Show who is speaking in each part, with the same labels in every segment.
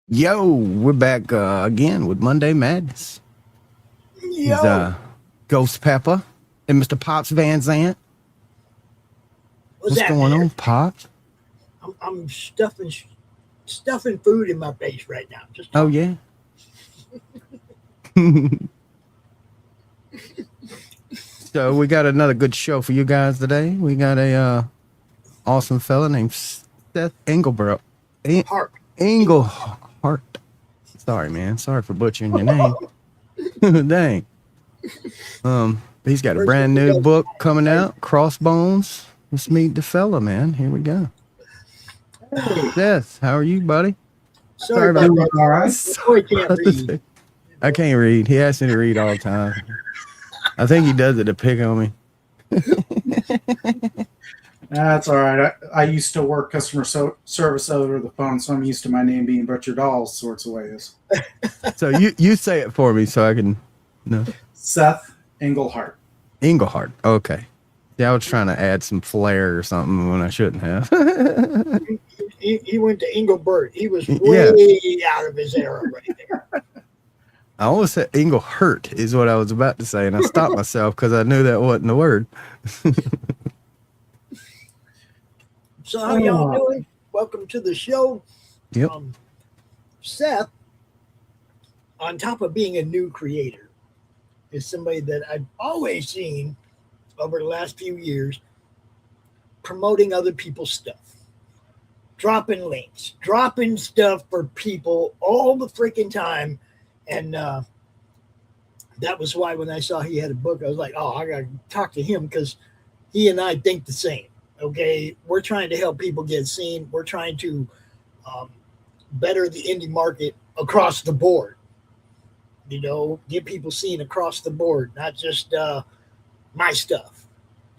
Speaker 1: Yo, we're back again with Monday Madness. Is
Speaker 2: Yo,
Speaker 1: Ghost Pepper and Mr. Pops Van Zant.
Speaker 2: what's
Speaker 1: What's
Speaker 2: happening
Speaker 1: going
Speaker 2: here?
Speaker 1: on, Pops?
Speaker 2: I'm stuffing food in my face right now. Just
Speaker 1: Oh
Speaker 2: talking.
Speaker 1: yeah. So we got another good show for you guys today. We got a awesome fella named Seth Engelbert.
Speaker 2: Heart. English.
Speaker 1: Engelhardt. Sorry, man. Sorry for butchering your name. Dang. He's got a
Speaker 2: First thing
Speaker 1: brand
Speaker 2: we
Speaker 1: new
Speaker 2: got
Speaker 1: book coming
Speaker 2: right.
Speaker 1: out, Crossbones. Let's meet the fella, man. Here we go.
Speaker 3: Hey,
Speaker 1: Seth, how are you, buddy?
Speaker 2: Sorry
Speaker 1: Sorry
Speaker 2: about
Speaker 1: about
Speaker 3: doing
Speaker 2: that.
Speaker 3: all right.
Speaker 2: The
Speaker 1: sorry
Speaker 2: boy can't
Speaker 1: about
Speaker 2: read.
Speaker 1: this.
Speaker 2: You
Speaker 1: I
Speaker 2: know.
Speaker 1: can't read. He asks me to read all the time. I think he does it to pick on me.
Speaker 3: That's all right. I used to work customer service over the phone, so I'm used to my name being butchered all sorts of ways.
Speaker 1: So you say it for me so I can no.
Speaker 3: Seth Engelhardt.
Speaker 1: Engelhardt. Okay. Yeah, I was trying to add some flair or something when I shouldn't have.
Speaker 2: He went to Engelbert. He was way
Speaker 1: Yeah.
Speaker 2: out of his era right there.
Speaker 1: I almost said Engelhurt is what I was about to say, and I stopped myself because I knew that wasn't the word.
Speaker 2: So how y'all
Speaker 3: Oh,
Speaker 2: doing? Welcome to the show.
Speaker 1: Yep.
Speaker 2: Um, Seth, on top of being a new creator, is somebody that I've always seen over the last few years promoting other people's stuff, dropping links, dropping stuff for people all the freaking time. And that was why when I saw he had a book, I was like, oh, I got to talk to him because he and I think the same. Okay. We're trying to help people get seen. We're trying to um, better the indie market across the board, get people seen across the board, not just my stuff,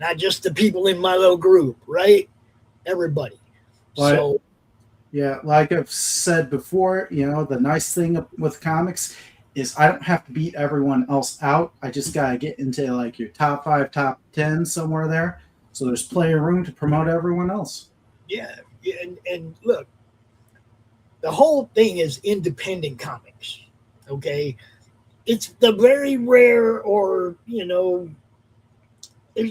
Speaker 2: not just the people in my little group, right? Everybody.
Speaker 3: but
Speaker 2: So,
Speaker 3: yeah, like I've said before, the nice thing with comics is I don't have to beat everyone else out. I just gotta get into like your top five, top 10 somewhere there. So there's plenty of room to promote everyone else.
Speaker 2: yeah. Yeah, and look, the whole thing is independent comics. Okay, it's the very rare, or there's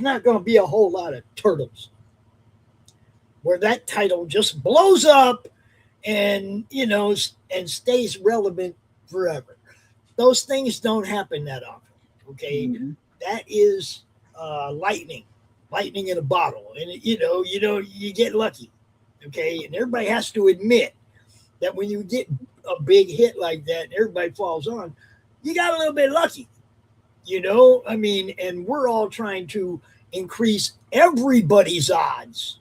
Speaker 2: not going to be a whole lot of turtles where that title just blows up and and stays relevant forever. Those things don't happen that often. Okay,
Speaker 3: Mhm.
Speaker 2: that is lightning in a bottle, and you get lucky. Okay, and everybody has to admit that when you get a big hit like that and everybody falls on, you got a little bit lucky. I mean, and we're all trying to increase everybody's odds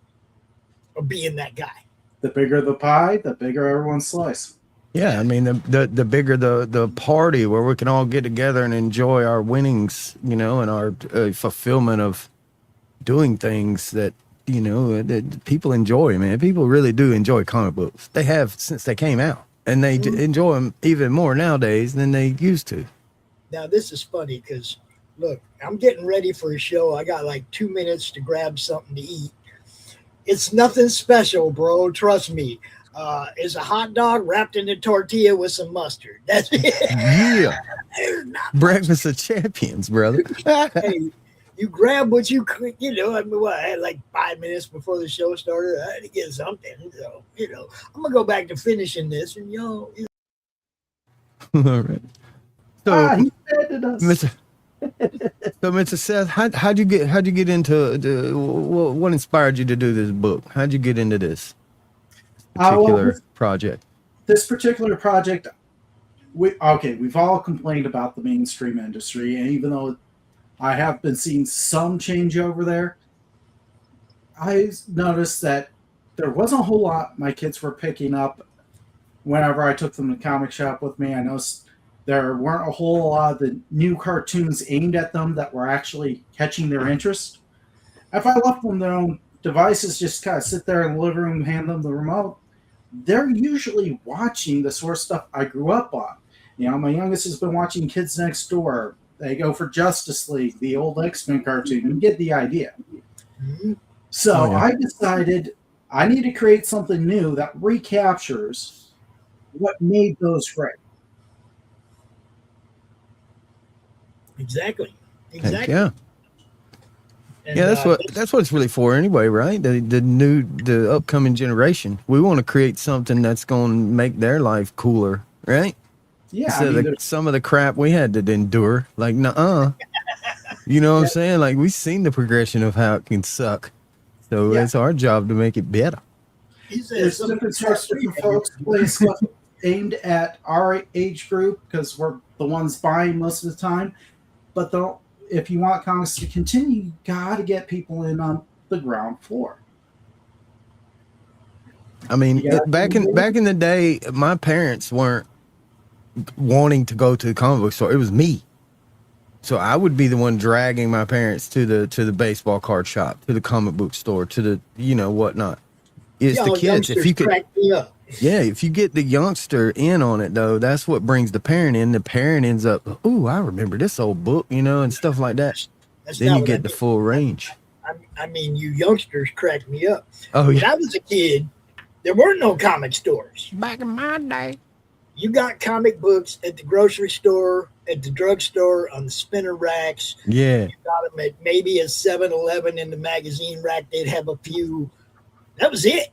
Speaker 2: of being that guy.
Speaker 3: The bigger the pie, the bigger everyone's slice.
Speaker 1: Yeah, I
Speaker 2: Yeah,
Speaker 1: mean the bigger the party where we can all get together and enjoy our winnings, and our fulfillment of doing things that people enjoy. Man, people really do enjoy comic books. They have since they came out, and they
Speaker 2: Mhm.
Speaker 1: enjoy them even more nowadays than they used to.
Speaker 2: Now this is funny because look, I'm getting ready for a show. I got like 2 minutes to grab something to eat. It's nothing special, bro. Trust me. It's a hot dog wrapped in a tortilla with some mustard. That's it.
Speaker 1: Yeah,
Speaker 2: There's not much.
Speaker 1: breakfast of champions, brother.
Speaker 2: Hey, you grab what you could. I mean, what, I had like 5 minutes before the show started. I had to get something. So, I'm gonna go back to finishing this, and
Speaker 1: All right. So,
Speaker 3: Ah, he offended us.
Speaker 1: Mr. So, Mr. Seth, how'd you get into what inspired you to do this book? How'd you get into this
Speaker 3: Well,
Speaker 1: particular project?
Speaker 3: this particular project, we've all complained about the mainstream industry, and even though I have been seeing some change over there, I noticed that there wasn't a whole lot my kids were picking up whenever I took them to comic shop with me. I noticed there weren't a whole lot of the new cartoons aimed at them that were actually catching their interest. If I left them their own devices, just kind of sit there in the living room, hand them the remote, they're usually watching the sort of stuff I grew up on. My youngest has been watching Kids Next Door. They go for Justice League, the old X-Men cartoon. You get the idea.
Speaker 2: Mhm.
Speaker 1: Oh
Speaker 3: So
Speaker 1: yeah.
Speaker 3: I decided I need to create something new that recaptures what made those great.
Speaker 2: Exactly.
Speaker 1: Heck
Speaker 2: Exactly.
Speaker 1: yeah.
Speaker 2: And,
Speaker 1: Yeah, that's what it's really for anyway, right? The upcoming generation. We want to create something that's going to make their life cooler, right?
Speaker 3: Yeah, I
Speaker 1: Instead
Speaker 3: mean,
Speaker 1: of some of the crap we had to endure. Like, nuh-uh. You know what I'm saying? Like, we've seen the progression of how it can suck. So
Speaker 3: yeah,
Speaker 1: it's our job to make it better.
Speaker 2: he says
Speaker 3: there's
Speaker 2: some
Speaker 3: different sorts of different folks playing stuff aimed at our age group because we're the ones buying most of the time. But if you want comics to continue, you got to get people in on the ground floor.
Speaker 1: I mean,
Speaker 3: You gotta-
Speaker 1: back in the day, my parents weren't wanting to go to the comic book store. It was me. So I would be the one dragging my parents to the baseball card shop, to the comic book store, to the whatnot. It's the
Speaker 2: y'all
Speaker 1: kids. If
Speaker 2: youngsters
Speaker 1: you could,
Speaker 2: crack me up.
Speaker 1: yeah, if you get the youngster in on it though, that's what brings the parent in. The parent ends up, ooh, I remember this old book, and stuff like that.
Speaker 2: That's
Speaker 1: Then
Speaker 2: not
Speaker 1: you
Speaker 2: what I
Speaker 1: get the
Speaker 2: mean.
Speaker 1: full range.
Speaker 2: I mean, you youngsters crack me up.
Speaker 1: Oh
Speaker 2: When
Speaker 1: yeah.
Speaker 2: I was a kid, there were no comic stores.
Speaker 1: Back in my day.
Speaker 2: You got comic books at the grocery store, at the drugstore, on the spinner racks.
Speaker 1: Yeah.
Speaker 2: You got them at maybe a 7-Eleven in the magazine rack. They'd have a few. That was it.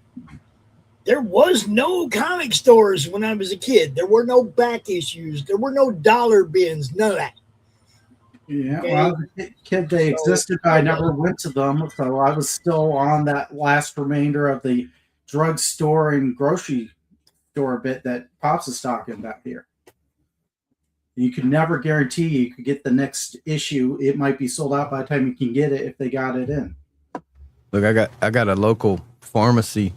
Speaker 2: There was no comic stores when I was a kid. There were no back issues. There were no dollar bins. None of that.
Speaker 3: Yeah,
Speaker 2: Okay.
Speaker 3: well, as a kid, they existed, but I never went to them. So I was still on that last remainder of the drugstore and grocery store bit that Pops is talking about here. You can never guarantee you could get the next issue. It might be sold out by the time you can get it if they got it in.
Speaker 1: Look, I got a local pharmacy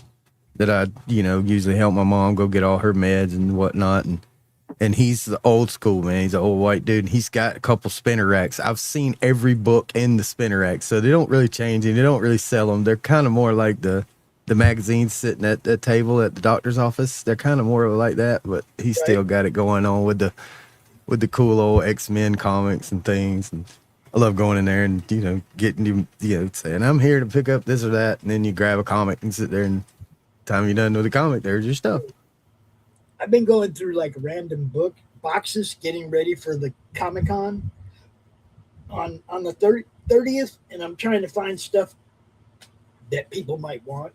Speaker 1: that I usually help my mom go get all her meds and whatnot, and he's the old school man. He's an old white dude. And he's got a couple spinner racks. I've seen every book in the spinner rack, so they don't really change and they don't really sell them. They're kind of more like the magazines sitting at the table at the doctor's office. They're kind of more like that, but he's still got it going on with the cool old X-Men comics and things. And I love going in there and getting saying I'm here to pick up this or that, and then you grab a comic and sit there, and time you're done with the comic, there's your stuff.
Speaker 2: I've been going through like random book boxes, getting ready for the Comic-Con on the 30th, and I'm trying to find stuff that people might want,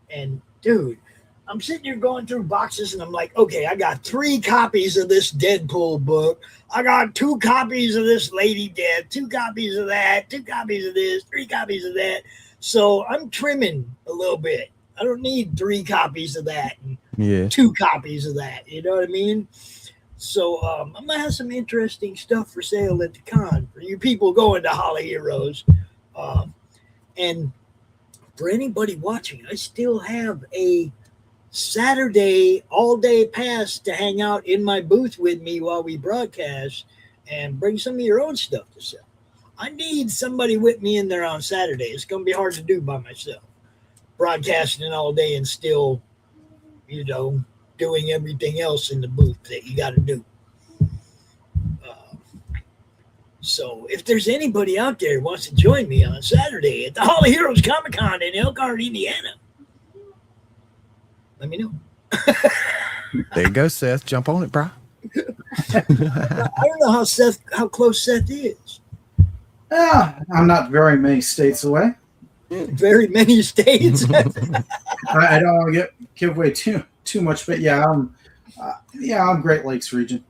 Speaker 2: And dude, I'm sitting here going through boxes, and I'm like, okay, I got 3 copies of this Deadpool book. I got 2 copies of this Lady Death, 2 copies of that, 2 copies of this, 3 copies of that. So I'm trimming a little bit. I don't need 3 copies of that and 2 copies of that. You know what I mean? So I'm gonna have some interesting stuff for sale at the con for you people going to Holly Heroes. And for anybody watching, I still have a Saturday all-day pass to hang out in my booth with me while we broadcast and bring some of your own stuff to sell. I need somebody with me in there on Saturday. It's going to be hard to do by myself. Broadcasting all day and still, doing everything else in the booth that you got to do. So if there's anybody out there who wants to join me on Saturday at the Hall of Heroes Comic-Con in Elkhart, Indiana, let me know.
Speaker 1: There you go, Seth. Jump on it, bro.
Speaker 2: I don't know how close Seth is.
Speaker 3: I'm not very many states away.
Speaker 2: Very many states.
Speaker 3: I don't want to give away too much, but yeah, I'm Great Lakes region.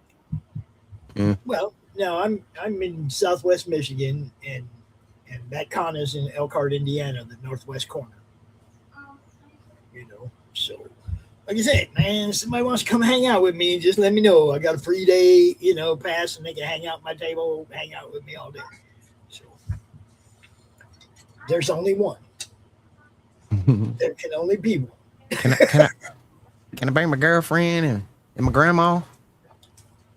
Speaker 2: Well, no, I'm in Southwest Michigan, and that con is in Elkhart, Indiana, the northwest corner. So like I said, man, if somebody wants to come hang out with me, just let me know. I got a free day, pass, and they can hang out at my table, hang out with me all day. So there's only one. There can only be one.
Speaker 1: Can I bring my girlfriend and my grandma?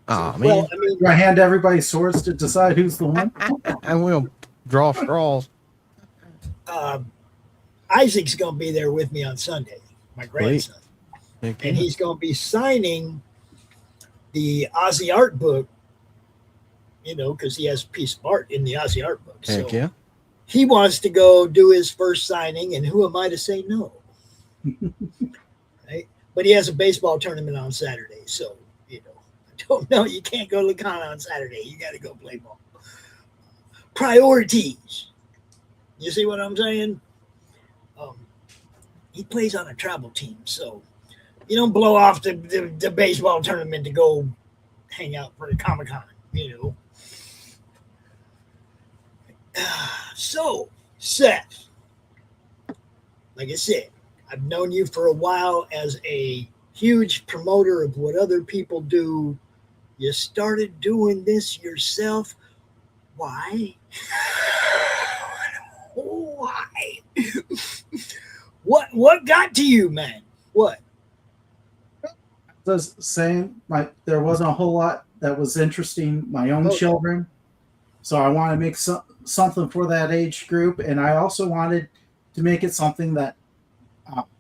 Speaker 1: Oh man.
Speaker 2: Well, I mean,
Speaker 3: Do I hand everybody swords to decide who's the one?
Speaker 1: And we'll draw straws.
Speaker 2: Isaac's going to be there with me on Sunday, my grandson.
Speaker 1: And
Speaker 2: He's going to be signing the Ozzy art book, because he has a piece of art in the Ozzy art book.
Speaker 1: Heck
Speaker 2: So
Speaker 1: yeah.
Speaker 2: he wants to go do his first signing, and who am I to say no? Right? but he has a baseball tournament on Saturday. So, I don't know. You can't go to the con on Saturday. You got to go play ball. Priorities. You see what I'm saying? He plays on a travel team, so you don't blow off the baseball tournament to go hang out for the Comic-Con, So, Seth, like I said, I've known you for a while as a huge promoter of what other people do. You started doing this yourself. Why? Why? What got to you, man? What?
Speaker 3: Just saying, there wasn't a whole lot that was interesting my own children, so I wanted to make something for that age group, and I also wanted to make it something that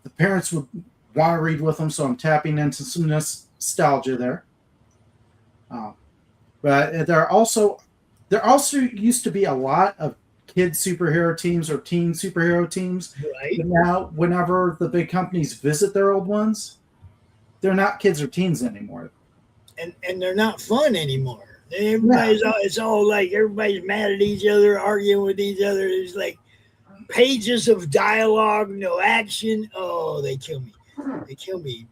Speaker 3: the parents would want to read with them. So I'm tapping into some nostalgia there. But there also used to be a lot of kid superhero teams or teen superhero teams.
Speaker 2: Right.
Speaker 3: But now, whenever the big companies visit their old ones, they're not kids or teens anymore.
Speaker 2: And they're not fun anymore. It's all like everybody's mad at each other, arguing with each other. It's like pages of dialogue, no action. Oh, they kill me. They kill me,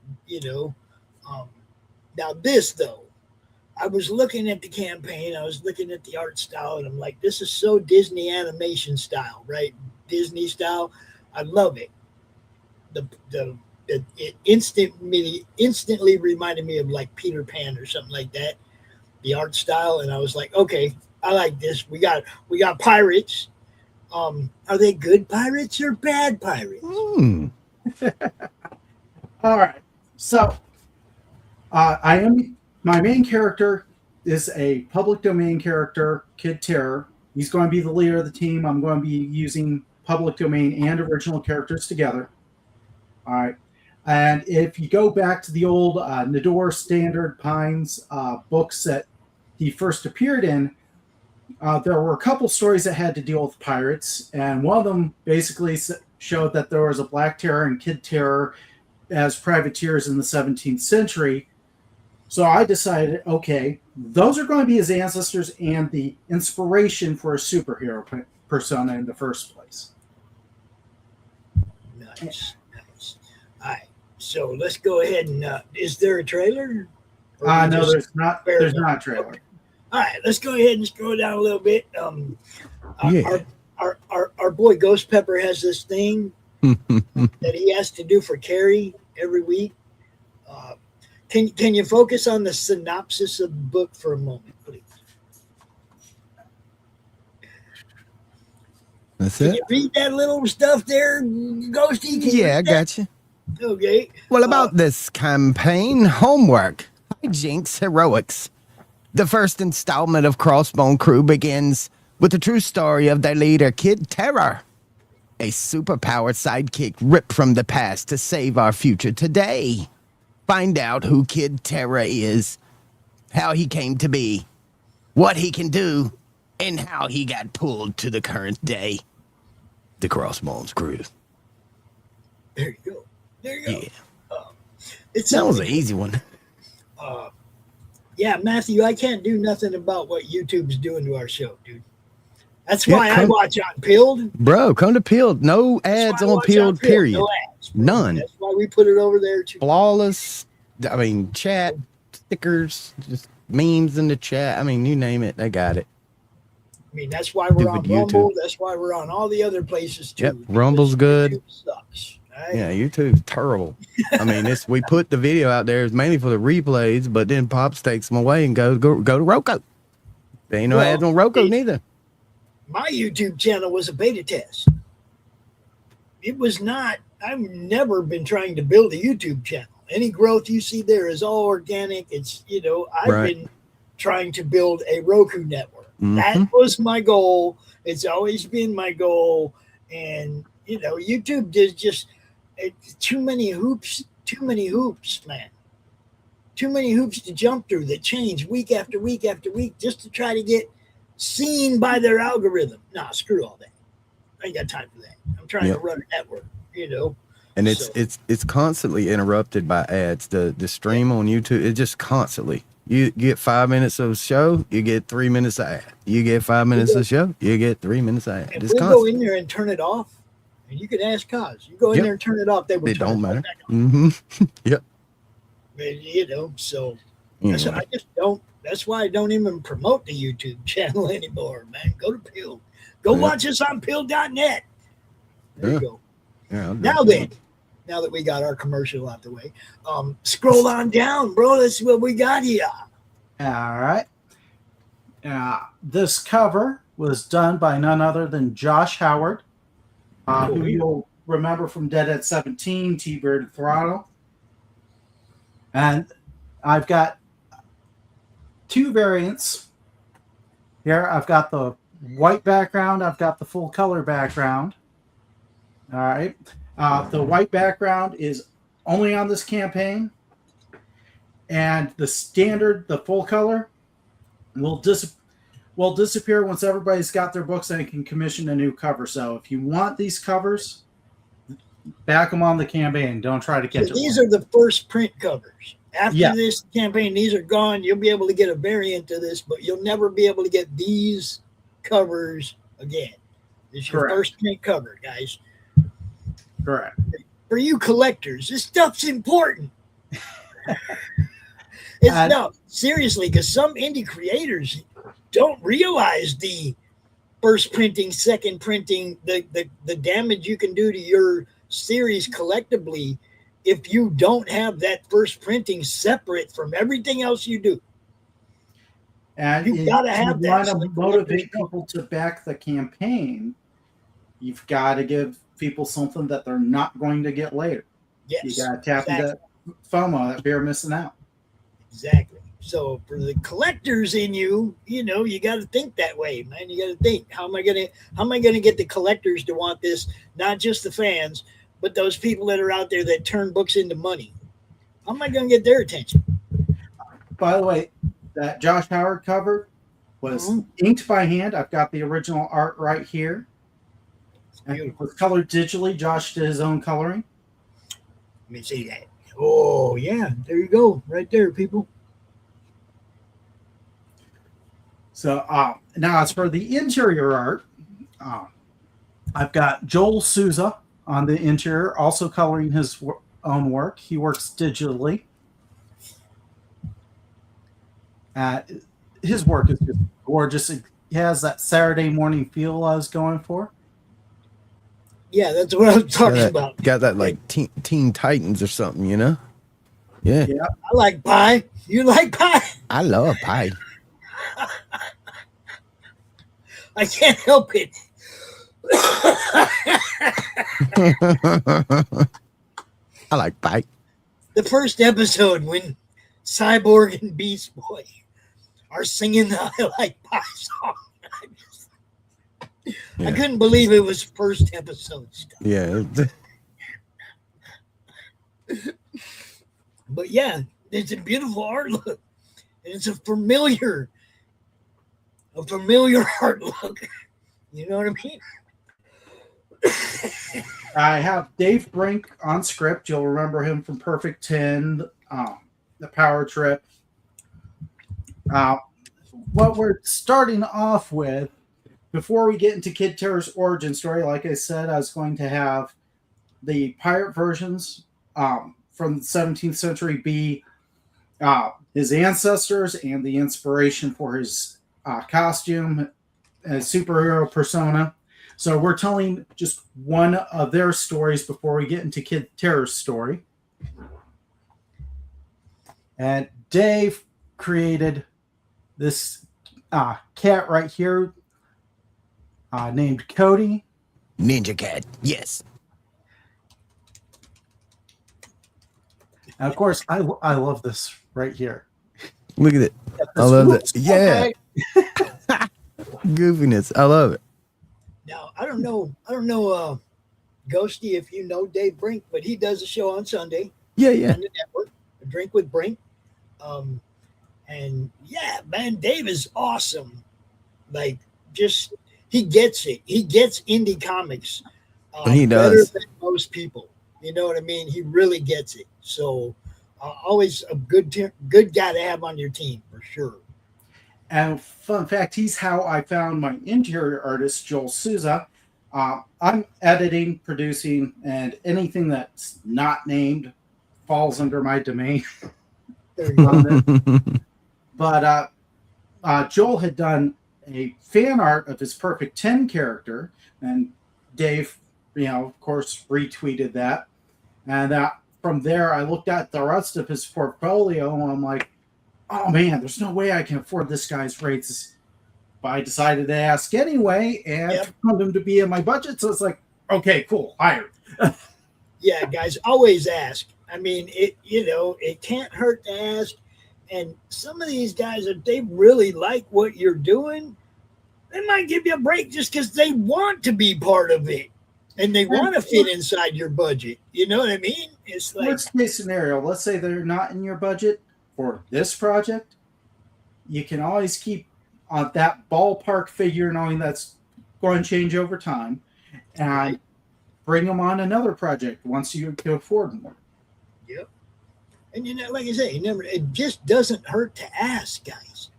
Speaker 2: Now this, though, I was looking at the campaign. I was looking at the art style, and I'm like, this is so Disney animation style, right? Disney style. I love it. It instantly reminded me of like Peter Pan or something like that. The art style, and I was like, okay, I like this. We got pirates. Are they good pirates or bad pirates?
Speaker 3: All right. So, my main character is a public domain character, Kid Terror. He's going to be the leader of the team. I'm going to be using public domain and original characters together. All right. And if you go back to the old Nador Standard Pines books that he first appeared in, there were a couple stories that had to deal with pirates, and one of them basically showed that there was a Black Terror and Kid Terror as privateers in the 17th century. So I decided, okay, those are going to be his ancestors and the inspiration for a superhero persona in the first place.
Speaker 2: Nice. All right, so let's go ahead and is there a trailer?
Speaker 3: No, there's not. There's not a trailer.
Speaker 2: Okay. All right, let's go ahead and scroll down a little bit. Our boy Ghost Pepper has this thing that he has to do for Carrie every week. Can you focus on the synopsis of the book for a moment, please?
Speaker 1: That's
Speaker 2: Can
Speaker 1: it.
Speaker 2: you read that little stuff there, Ghosty?
Speaker 1: Yeah, I got you.
Speaker 2: Okay.
Speaker 1: Well, about this campaign, homework, hijinks, heroics. The first installment of Crossbone Crew begins with the true story of their leader, Kid Terror, a superpowered sidekick ripped from the past to save our future today. Find out who Kid Terror is, how he came to be, what he can do, and how he got pulled to the current day. The Crossbones Crew.
Speaker 2: There you go.
Speaker 1: Yeah.
Speaker 2: That
Speaker 1: was an easy one.
Speaker 2: Yeah, Matthew, I can't do nothing about what YouTube's doing to our show, dude. That's why I watch on Pilled.
Speaker 1: Bro, come to Pilled. No ads on Pilled, period.
Speaker 2: No ads, bro.
Speaker 1: None.
Speaker 2: That's why we put it over there too.
Speaker 1: Flawless. I mean, chat, stickers, just memes in the chat. I mean, you name it, they got it.
Speaker 2: I mean, that's why we're on Rumble.
Speaker 1: YouTube.
Speaker 2: That's why we're on all the other places too.
Speaker 1: Yep, Rumble's good.
Speaker 2: YouTube sucks. Right?
Speaker 1: Yeah, YouTube's terrible. I mean, we put the video out there. It's mainly for the replays, but then Pops takes them away and go to Roku. There ain't no ads on Roku neither.
Speaker 2: My YouTube channel was a beta test. It was not. I've never been trying to build a YouTube channel. Any growth you see there is all organic. It's I've been trying to build a Roku network. Mm-hmm. That was my goal. It's always been my goal. And YouTube is just too many hoops, man. Too many hoops to jump through that change week after week after week just to try to get seen by their algorithm. Nah, screw all that. I ain't got time for that. I'm trying to run a network,
Speaker 1: And
Speaker 2: So
Speaker 1: it's constantly interrupted by ads. The stream on YouTube, it just constantly. You get 5 minutes of show, you get 3 minutes of ad. You get 5 minutes of show, you get 3 minutes of ad.
Speaker 2: if
Speaker 1: It's
Speaker 2: we go
Speaker 1: constant.
Speaker 2: in there and turn it off, and you can ask Cos, you go in
Speaker 1: Yep.
Speaker 2: there and turn it off, they will
Speaker 1: It
Speaker 2: turn
Speaker 1: don't
Speaker 2: it right
Speaker 1: matter.
Speaker 2: back on.
Speaker 1: Mm-hmm. Yep.
Speaker 2: And, so that's
Speaker 1: Anyway.
Speaker 2: I just don't. That's why I don't even promote the YouTube channel anymore, man. Go to Pill. Go
Speaker 1: Yeah.
Speaker 2: watch us on Pill.net. There
Speaker 1: Yeah.
Speaker 2: you go.
Speaker 1: Yeah, I'll do
Speaker 2: Now
Speaker 1: it.
Speaker 2: then, now that we got our commercial out the way, scroll on down, bro. Let's see what we got here.
Speaker 3: All right. This cover was done by none other than Josh Howard, who
Speaker 2: Cool.
Speaker 3: you'll remember from Dead at 17, T-Bird and Throttle. And I've got two variants here. I've got the white background. I've got the full color background. All right. The white background is only on this campaign. And the standard, the full color, will disappear once everybody's got their books and can commission a new cover. So if you want these covers, back them on the campaign. Don't try to catch
Speaker 2: So
Speaker 3: them.
Speaker 2: these are the first print covers. After
Speaker 3: Yeah.
Speaker 2: this campaign, these are gone. You'll be able to get a variant of this, but you'll never be able to get these covers again. This is your
Speaker 3: Correct.
Speaker 2: first print cover, guys.
Speaker 3: Correct.
Speaker 2: For you collectors, this stuff's important. No, seriously, because some indie creators don't realize the first printing, second printing, the damage you can do to your series collectively if you don't have that first printing separate from everything else you do.
Speaker 3: And
Speaker 2: You gotta have
Speaker 3: you
Speaker 2: that
Speaker 3: want
Speaker 2: so
Speaker 3: to
Speaker 2: the
Speaker 3: motivate
Speaker 2: collectors know.
Speaker 3: people to back the campaign. You've got to give people something that they're not going to get later.
Speaker 2: Yes,
Speaker 3: You got to tap
Speaker 2: exactly.
Speaker 3: into FOMO, that fear of missing out.
Speaker 2: Exactly. So for the collectors in you, you got to think that way, man. You got to think, how am I gonna get the collectors to want this? Not just the fans, but those people that are out there that turn books into money. How am I gonna get their attention?
Speaker 3: By the way, that Josh Howard cover was inked by hand. I've got the original art right here. And it was colored digitally. Josh did his own coloring.
Speaker 2: Let me see that. Oh yeah, there you go, right there, people.
Speaker 3: So now as for the interior art, I've got Joel Souza on the interior, also coloring his own work. He works digitally. His work is just gorgeous. He has that Saturday morning feel I was going for.
Speaker 2: Yeah, that's what I was talking about.
Speaker 1: Got that like Teen Titans or something, you know? Yeah.
Speaker 2: I like pie. You like pie?
Speaker 1: I love pie.
Speaker 2: I can't help it.
Speaker 1: I like pie.
Speaker 2: The first episode when Cyborg and Beast Boy are singing the I Like Pie song. I couldn't believe it was first episode stuff.
Speaker 1: Yeah.
Speaker 2: But yeah, it's a beautiful art look. And it's a familiar art look. You know what I mean?
Speaker 3: I have Dave Brink on script. You'll remember him from Perfect 10, The Power Trip. What we're starting off with, before we get into Kid Terror's origin story, like I said, I was going to have the pirate versions from the 17th century be his ancestors and the inspiration for his costume and superhero persona. So we're telling just one of their stories before we get into Kid Terror's story. And Dave created this cat right here named Cody.
Speaker 1: Ninja Cat. Yes.
Speaker 3: And of course, I love this right here.
Speaker 1: Look at it. I love it. Yeah. Goofiness. I love it.
Speaker 2: Now I don't know, Ghosty, if you know Dave Brink, but he does a show on Sunday.
Speaker 1: Yeah.
Speaker 2: On the network, A Drink with Brink. And yeah, man, Dave is awesome. Like, just he gets it. He gets indie comics
Speaker 1: He
Speaker 2: better
Speaker 1: does.
Speaker 2: than most people. You know what I mean? He really gets it. So always a good guy to have on your team for sure.
Speaker 3: And fun fact, he's how I found my interior artist, Joel Souza. I'm editing, producing, and anything that's not named falls under my domain
Speaker 2: There you
Speaker 3: on
Speaker 2: go.
Speaker 3: this. But Joel had done a fan art of his Perfect 10 character, and Dave, of course, retweeted that. And from there, I looked at the rest of his portfolio, and I'm like, oh man, there's no way I can afford this guy's rates. But I decided to ask anyway, and found him to be in my budget. So it's like, okay, cool, hired.
Speaker 2: Yeah, guys, always ask. I mean, it can't hurt to ask. And some of these guys, if they really like what you're doing, they might give you a break just because they want to be part of it and they want to fit inside your budget. You know what I mean? It's like
Speaker 3: worst case scenario. Let's say they're not in your budget for this project. You can always keep on that ballpark figure, knowing that's going to change over time, and bring them on another project once you can afford more.
Speaker 2: Yep. And like I say, it just doesn't hurt to ask, guys.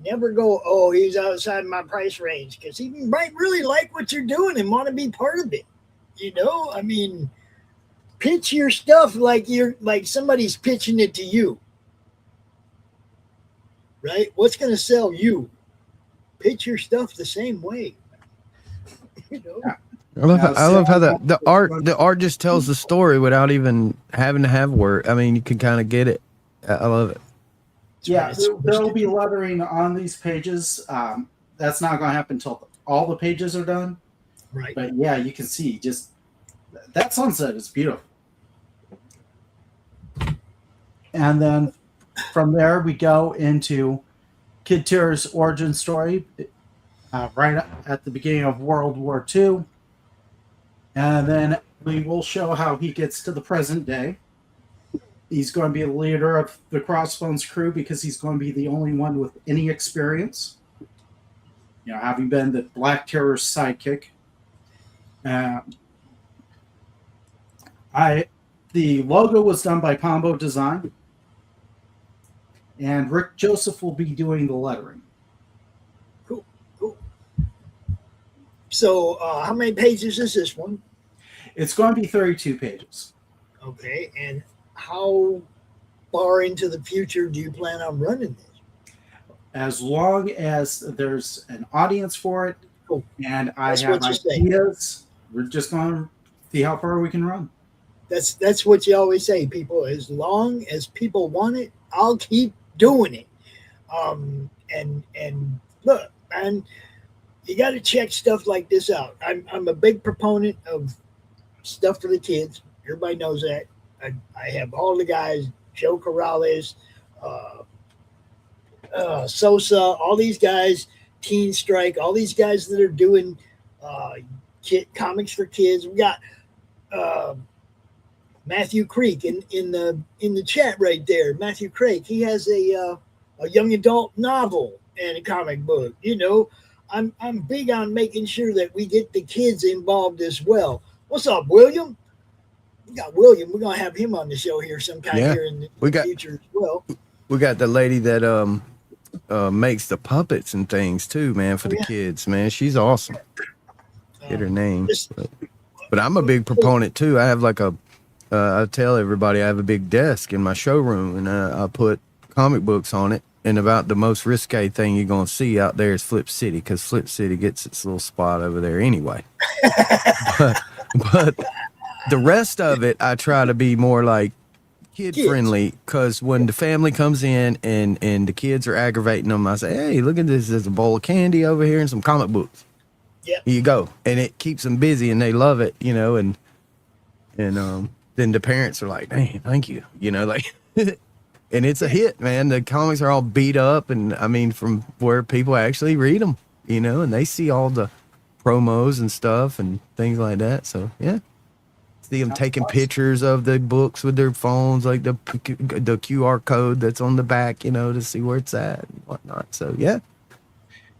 Speaker 2: Never go, oh, he's outside my price range, because he might really like what you're doing and want to be part of it. I mean, pitch your stuff like somebody's pitching it to you. Right? What's going to sell you? Pitch your stuff the same way.
Speaker 1: I love how the art just tells the story without even having to have word. I mean, you can kind of get it. I love it.
Speaker 3: Yeah, there will be lettering on these pages. That's not going to happen until all the pages are done.
Speaker 2: Right.
Speaker 3: But yeah, you can see just that sunset is beautiful. And then from there, we go into Kid Tira's origin story right at the beginning of World War II. And then we will show how he gets to the present day. He's going to be the leader of the Crossbones crew because he's going to be the only one with any experience. Having been the Black Terror's sidekick. The logo was done by Pombo Design. And Rick Joseph will be doing the lettering.
Speaker 2: Cool. So how many pages is this one?
Speaker 3: It's going to be 32 pages.
Speaker 2: Okay, and how far into the future do you plan on running this?
Speaker 3: As long as there's an audience for it,
Speaker 2: cool.
Speaker 3: And I have ideas, we're just going to see how far we can run.
Speaker 2: That's what you always say, people. As long as people want it, I'll keep doing it. And look, man, you got to check stuff like this out. I'm a big proponent of stuff for the kids. Everybody knows that. I have all the guys, Joe Corrales, Sosa, all these guys, Teen Strike, all these guys that are doing comics for kids. We got Matthew Creek in the chat right there. Matthew Creek, he has a young adult novel and a comic book. I'm big on making sure that we get the kids involved as well. What's up, William? We got William. We're gonna have him on the show here sometime here in the future as well.
Speaker 1: We got the lady that makes the puppets and things too, man, for the kids, man. She's awesome. Get her name. But I'm a big proponent too. I have like I tell everybody I have a big desk in my showroom, and I put comic books on it. And about the most risque thing you're going to see out there is Flip City, because Flip City gets its little spot over there anyway. but the rest of it, I try to be more like kid friendly, because when the family comes in and the kids are aggravating them, I say, hey, look at this. There's a bowl of candy over here and some comic books.
Speaker 2: Yeah.
Speaker 1: Here you go. And it keeps them busy and they love it, and then the parents are like, dang, thank you, like. And it's a hit, man. The comics are all beat up, and I mean, from where people actually read them, and they see all the promos and stuff and things like that. So yeah, see them taking pictures of the books with their phones, like the QR code that's on the back, to see where it's at and whatnot. So yeah.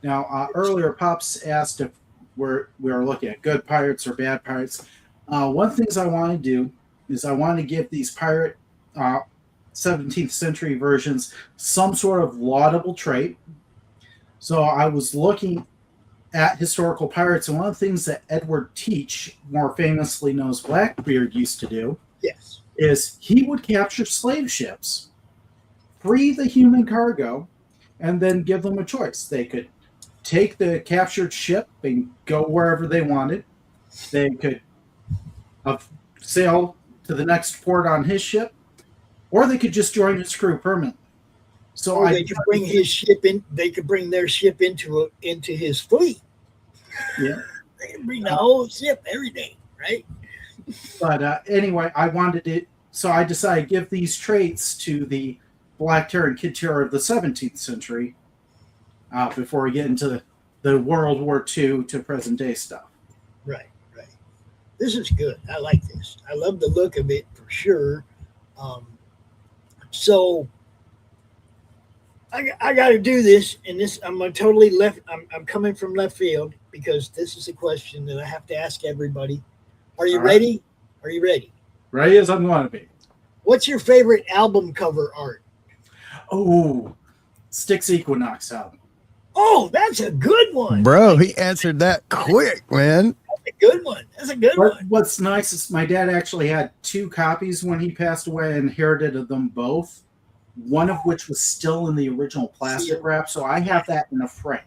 Speaker 3: Now, earlier, Pops asked if we are looking at good pirates or bad pirates. One of the things I want to do is I want to give these pirate uh, 17th century versions some sort of laudable trait. So I was looking at historical pirates, and one of the things that Edward Teach, more famously known as Blackbeard, used to do
Speaker 2: Yes.
Speaker 3: is he would capture slave ships, free the human cargo, and then give them a choice. They could take the captured ship and go wherever they wanted. They could sail to the next port on his ship, or they could just join his crew permanently. So
Speaker 2: Or they could bring his ship in. They could bring their ship into his fleet.
Speaker 3: yeah.
Speaker 2: They can bring the whole ship, everything, right?
Speaker 3: But anyway, I wanted it, so I decided to give these traits to the Black Terror and Kid Terror of the 17th century before we get into the World War II to present day stuff.
Speaker 2: Right, right. This is good. I like this. I love the look of it for sure. So I got to do this, and this I'm totally left. I'm coming from left field because this is a question that I have to ask everybody. Are you ready? Are you ready?
Speaker 3: Ready as I'm going to be.
Speaker 2: What's your favorite album cover art?
Speaker 3: Oh, Styx Equinox album.
Speaker 2: Oh, that's a good one.
Speaker 1: Bro, he answered that quick, man.
Speaker 2: That's a good one. That's a good one.
Speaker 3: What's nice is my dad actually had 2 copies when he passed away, inherited them both, one of which was still in the original plastic wrap. So I have that in a frame.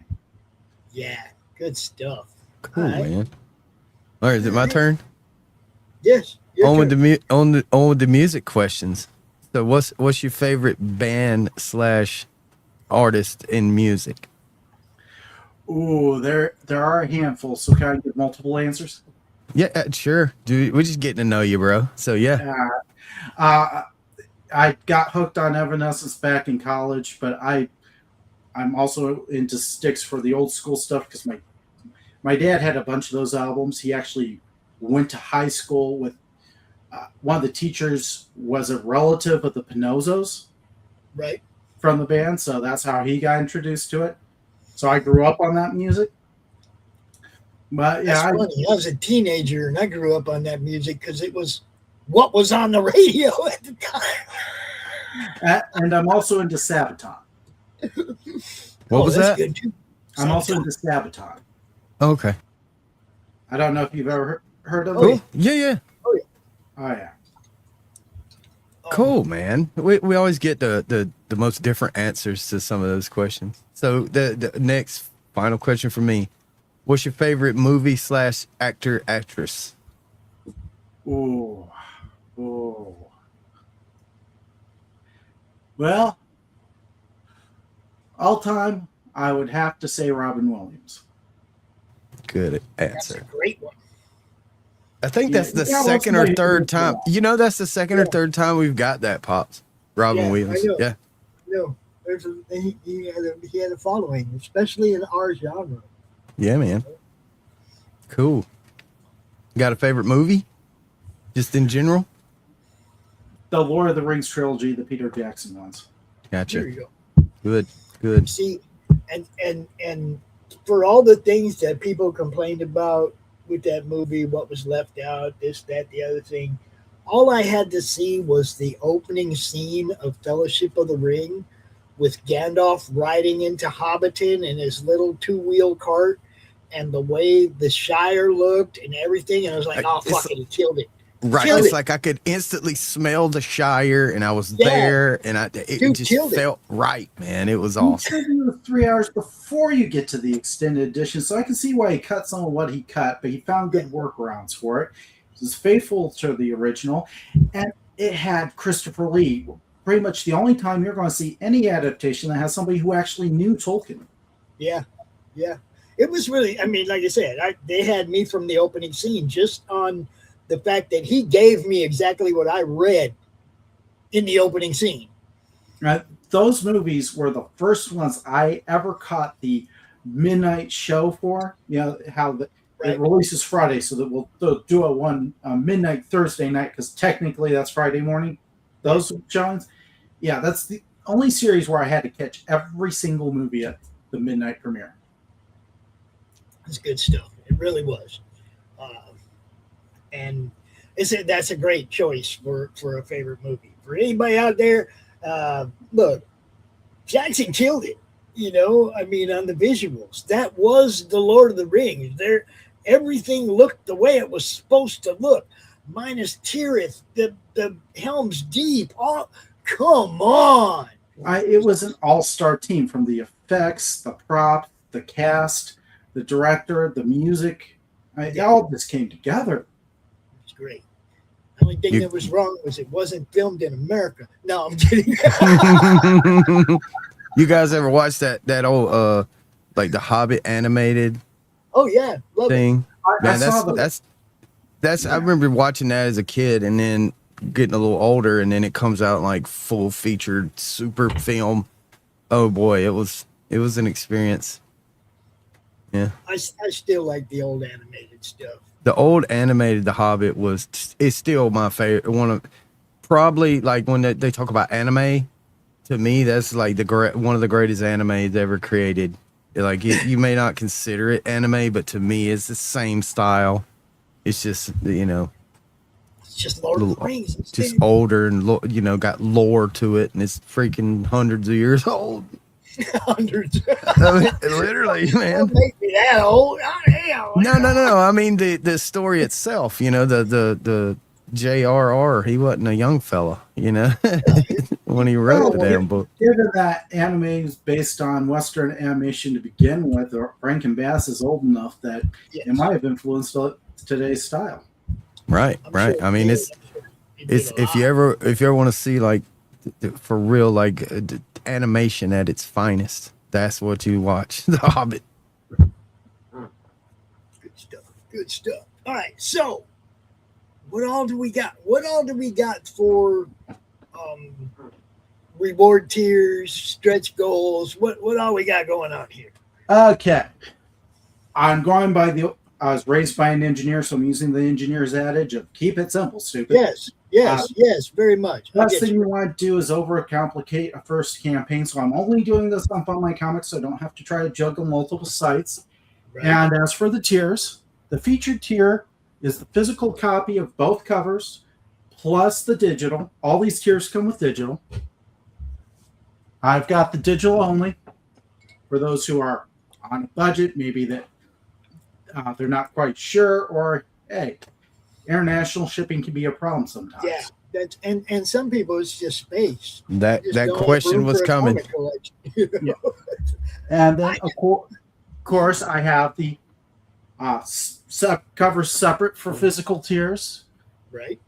Speaker 2: Yeah, good stuff.
Speaker 1: Cool, man. All right, is it my turn?
Speaker 2: Yes.
Speaker 1: On with the music questions. So what's your favorite band / artist in music?
Speaker 3: Ooh, there are a handful. So can I give multiple answers?
Speaker 1: Yeah, sure. Dude, we're just getting to know you, bro. So yeah.
Speaker 3: I got hooked on Evanescence back in college, but I'm also into Styx for the old school stuff because my dad had a bunch of those albums. He actually went to high school with one of the teachers was a relative of the Pinozzos,
Speaker 2: right,
Speaker 3: from the band. So that's how he got introduced to it. So I grew up on that music. But yeah,
Speaker 2: that's funny. I was a teenager and I grew up on that music because it was what was on the radio at the time.
Speaker 3: And I'm also into Sabaton.
Speaker 1: What was that?
Speaker 2: Good too.
Speaker 3: I'm also into Sabaton.
Speaker 1: Okay.
Speaker 3: I don't know if you've ever heard of
Speaker 1: Cool.
Speaker 3: it.
Speaker 1: Yeah.
Speaker 3: Oh yeah.
Speaker 1: Cool, man. We always get the most different answers to some of those questions. So the next final question for me: what's your favorite movie / actor actress?
Speaker 3: Ooh. Well, all time, I would have to say Robin Williams.
Speaker 1: Good
Speaker 2: That's
Speaker 1: answer.
Speaker 2: a great one.
Speaker 1: I think that's the second or third time. You know, that's the second or third time we've got that, Pops. Robin Williams. Yeah.
Speaker 2: No, he had a following, especially in our genre.
Speaker 1: Yeah, man. Cool. Got a favorite movie? Just in general?
Speaker 3: The Lord of the Rings trilogy, the Peter Jackson ones.
Speaker 1: Gotcha.
Speaker 2: There you go.
Speaker 1: Good.
Speaker 2: See, and for all the things that people complained about with that movie, what was left out, this, that, the other thing, all I had to see was the opening scene of Fellowship of the Ring with Gandalf riding into Hobbiton in his little 2-wheel cart and the way the Shire looked and everything. And I was like, oh, fuck it, he killed it.
Speaker 1: Right. It's like I could instantly smell the Shire and I was there and it just felt right, man. It was awesome.
Speaker 3: 3 hours before you get to the extended edition, so I can see why he cut some of what he cut, but he found good workarounds for it. It was faithful to the original, and it had Christopher Lee. Pretty much the only time you're going to see any adaptation that has somebody who actually knew Tolkien.
Speaker 2: Yeah. It was really, I mean, like I said, they had me from the opening scene just on the fact that he gave me exactly what I read in the opening scene.
Speaker 3: Those movies were the first ones I ever caught the midnight show for. You know, how it releases Friday, so that we'll do it one midnight Thursday night, because technically that's Friday morning. Those showings. Yeah, that's the only series where I had to catch every single movie at the midnight premiere.
Speaker 2: It's good stuff. It really was. and that's a great choice for a favorite movie. For anybody out there, look, Jackson killed it. I mean, on the visuals, that was the Lord of the Rings. There, everything looked the way it was supposed to look, minus Tirith, the Helm's Deep. Oh, come on!
Speaker 3: It was an all-star team from the effects, the prop, the cast, the director, the music. It all just came together.
Speaker 2: It's great. The only thing that was wrong was it wasn't filmed in America. No, I'm kidding.
Speaker 1: You guys ever watch that old like the Hobbit animated
Speaker 2: Oh yeah, love
Speaker 1: thing? Man,
Speaker 3: saw
Speaker 1: that's I remember watching that as a kid and then getting a little older and then it comes out like full featured super film. Oh boy, it was an experience. Yeah.
Speaker 2: I still like the old animated stuff.
Speaker 1: The old animated The Hobbit is still my favorite. Probably like when they talk about anime, to me that's like one of the greatest animes ever created. Like you may not consider it anime, but to me it's the same style. It's just
Speaker 2: It's just Lord of the Rings.
Speaker 1: It's just older and got lore to it, and it's freaking hundreds of years old.
Speaker 2: Hundreds.
Speaker 1: I mean, literally, man.
Speaker 2: Don't make me that old. Oh, hell.
Speaker 1: No. I mean the story itself. The J.R.R. He wasn't a young fella. When he wrote the damn book.
Speaker 3: Given that anime is based on Western animation to begin with, or Rankin Bass is old enough that it might have influenced today's style.
Speaker 1: Right.
Speaker 2: Sure
Speaker 1: I mean, it's if you ever want to see like for real like animation at its finest, that's what you watch. The Hobbit.
Speaker 2: Good stuff. All right, so what all do we got? What all do we got for reward tiers, stretch goals? What all we got going on here?
Speaker 3: Okay, I'm going by I was raised by an engineer, so I'm using the engineer's adage of keep it simple, stupid.
Speaker 2: Yes, very much.
Speaker 3: Last thing you want to do is overcomplicate a first campaign, so I'm only doing this on Fun My Comics, so I don't have to try to juggle multiple sites. Right. And as for the tiers, the featured tier is the physical copy of both covers plus the digital. All these tiers come with digital. I've got the digital only for those who are on a budget, maybe that they're not quite sure, or hey, international shipping can be a problem sometimes.
Speaker 2: Yeah, that's and some people it's just space.
Speaker 1: That question was coming.
Speaker 3: Yeah. And then of course I have the covers separate for physical tiers.
Speaker 2: Right.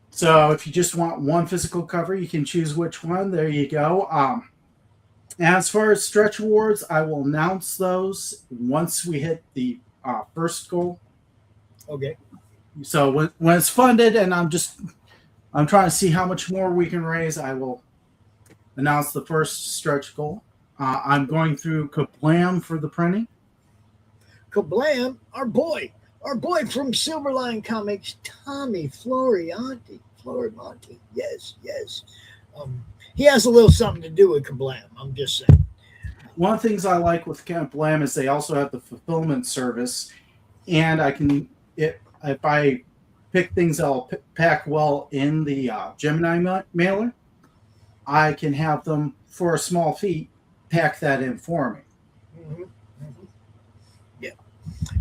Speaker 3: So if you just want one physical cover, you can choose which one. There you go. As far as stretch awards, I will announce those once we hit the first goal.
Speaker 2: Okay.
Speaker 3: So when it's funded and I'm trying to see how much more we can raise, I will announce the first stretch goal. I'm going through Kablam for the printing.
Speaker 2: Kablam, our boy from Silverline Comics, Tommy Florimonte. Yes. He has a little something to do with Kablam. I'm just saying.
Speaker 3: One of the things I like with Kablam is they also have the fulfillment service, and I can if I pick things that'll pack well in the Gemini mailer, I can have them for a small fee pack that in for me.
Speaker 2: Mm-hmm.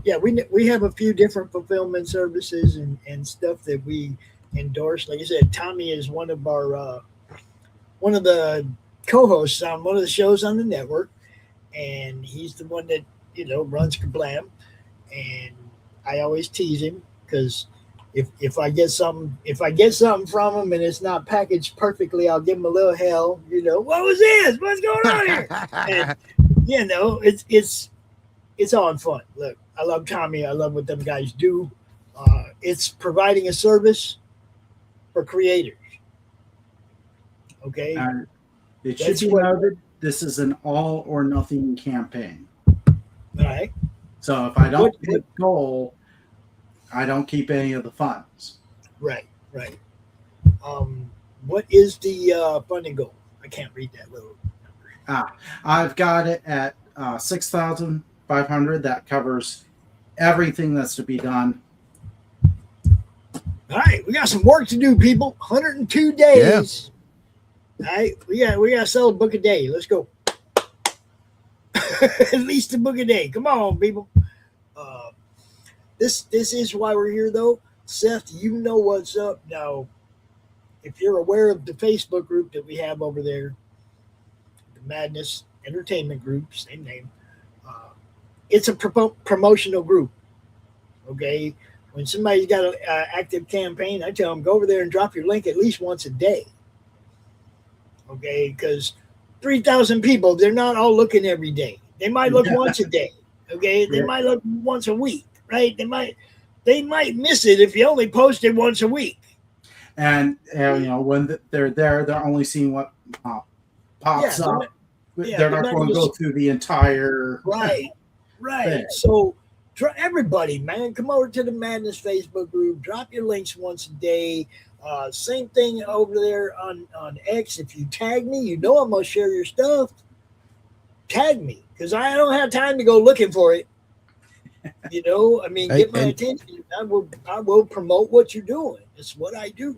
Speaker 2: Yeah. We have a few different fulfillment services and stuff that we endorse. Like I said, Tommy is one of the co-hosts on one of the shows on the network, and he's the one that runs Kablam. And I always tease him because if I get something from him and it's not packaged perfectly, I'll give him a little hell. What was this? What's going on here? And it's all in fun. Look, I love Tommy. I love what them guys do. It's providing a service for creators. Okay.
Speaker 3: It should be noted this is an all or nothing campaign.
Speaker 2: All right.
Speaker 3: So if I don't hit goal, I don't keep any of the funds.
Speaker 2: Right. What is the funding goal? I can't read that little number.
Speaker 3: I've got it at 6,500. That covers everything that's to be done
Speaker 2: All right, we got some work to do, people. 102 days. All right, we got to sell a book a day. Let's go. At least a book a day. Come on, people. This is why we're here, though. Seth, you know what's up now. If you're aware of the Facebook group that we have over there, the Madness Entertainment Group, same name. It's a promotional group. Okay, when somebody's got an active campaign, I tell them go over there and drop your link at least once a day. Okay, because 3,000 people, they're not all looking every day. They might look once a day. Okay, they might look once a week. Right? They might miss it if you only post it once a week.
Speaker 3: And when they're there, they're only seeing what pops up. They're not going to go through the entire
Speaker 2: right.
Speaker 3: thing.
Speaker 2: So everybody, man, come over to the Madness Facebook group. Drop your links once a day. Same thing over there on X. If you tag me, you know I'm gonna share your stuff. Tag me because I don't have time to go looking for it. I mean, get my attention. I will promote what you're doing. It's what I do.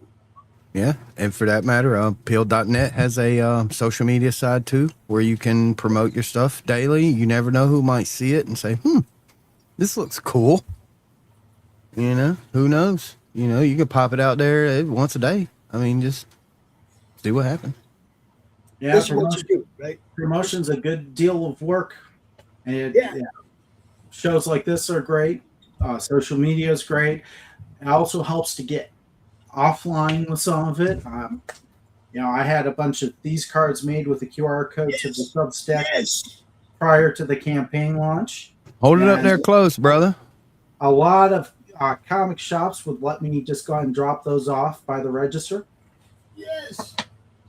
Speaker 1: Yeah, and for that matter, Peel.net has a social media side too, where you can promote your stuff daily. You never know who might see it and say, this looks cool. Who knows? You could pop it out there once a day. I mean, just see what happens.
Speaker 3: Yeah,
Speaker 2: this is what you do, right?
Speaker 3: Promotion's a good deal of work. And shows like this are great. Social media is great. It also helps to get offline with some of it. I had a bunch of these cards made with the QR code to the Substack prior to the campaign launch.
Speaker 1: Hold it up there close, brother.
Speaker 3: A lot of comic shops would let me just go ahead and drop those off by the register.
Speaker 2: Yes.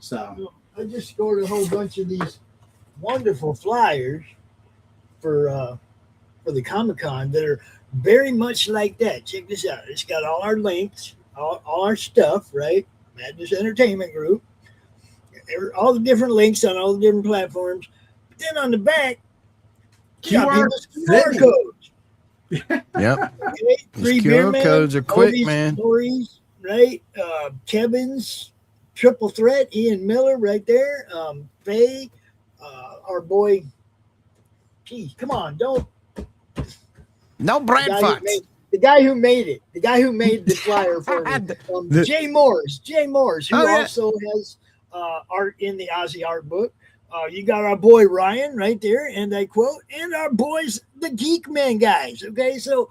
Speaker 3: So
Speaker 2: I just scored a whole bunch of these wonderful flyers for the Comic-Con that are very much like that. Check this out. It's got all our links, all our stuff, right? Madness Entertainment Group. All the different links on all the different platforms. But then on the back, QR codes.
Speaker 1: Yep.
Speaker 2: Okay? 3
Speaker 1: QR
Speaker 2: Beer
Speaker 1: codes
Speaker 2: Man,
Speaker 1: are quick,
Speaker 2: Obi's
Speaker 1: man.
Speaker 2: Stories, right? Kevin's Triple Threat, Ian Miller right there. Faye, our boy. Geez, come on, don't.
Speaker 1: No Brad Fox.
Speaker 2: The guy who made it. The guy who made the flyer for me. Jay Morris, who also has art in the Ozzy art book. You got our boy Ryan right there, and I quote, and our boys, the Geek Man guys. Okay, so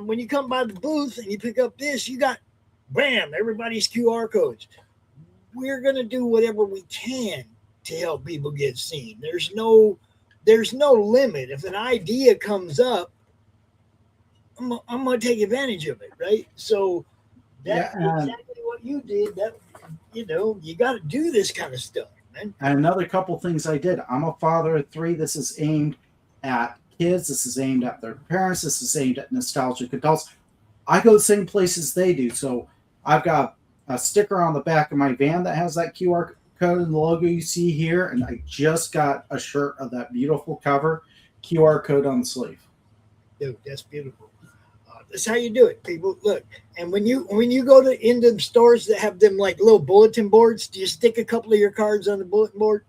Speaker 2: when you come by the booth and you pick up this, you got, bam, everybody's QR codes. We're gonna do whatever we can to help people get seen. There's no limit. If an idea comes up, I'm gonna take advantage of it, right? So that's exactly what you did. That you got to do this kind of stuff, man.
Speaker 3: And another couple things I did. I'm a father of 3. This is aimed at kids. This is aimed at their parents. This is aimed at nostalgic adults. I go the same places they do. So I've got a sticker on the back of my van that has that QR code and the logo you see here. And I just got a shirt of that beautiful cover, QR code on the sleeve.
Speaker 2: Dude, that's beautiful. That's how you do it, people. Look, and when you go into the stores that have them like little bulletin boards, do you stick a couple of your cards on the bulletin board?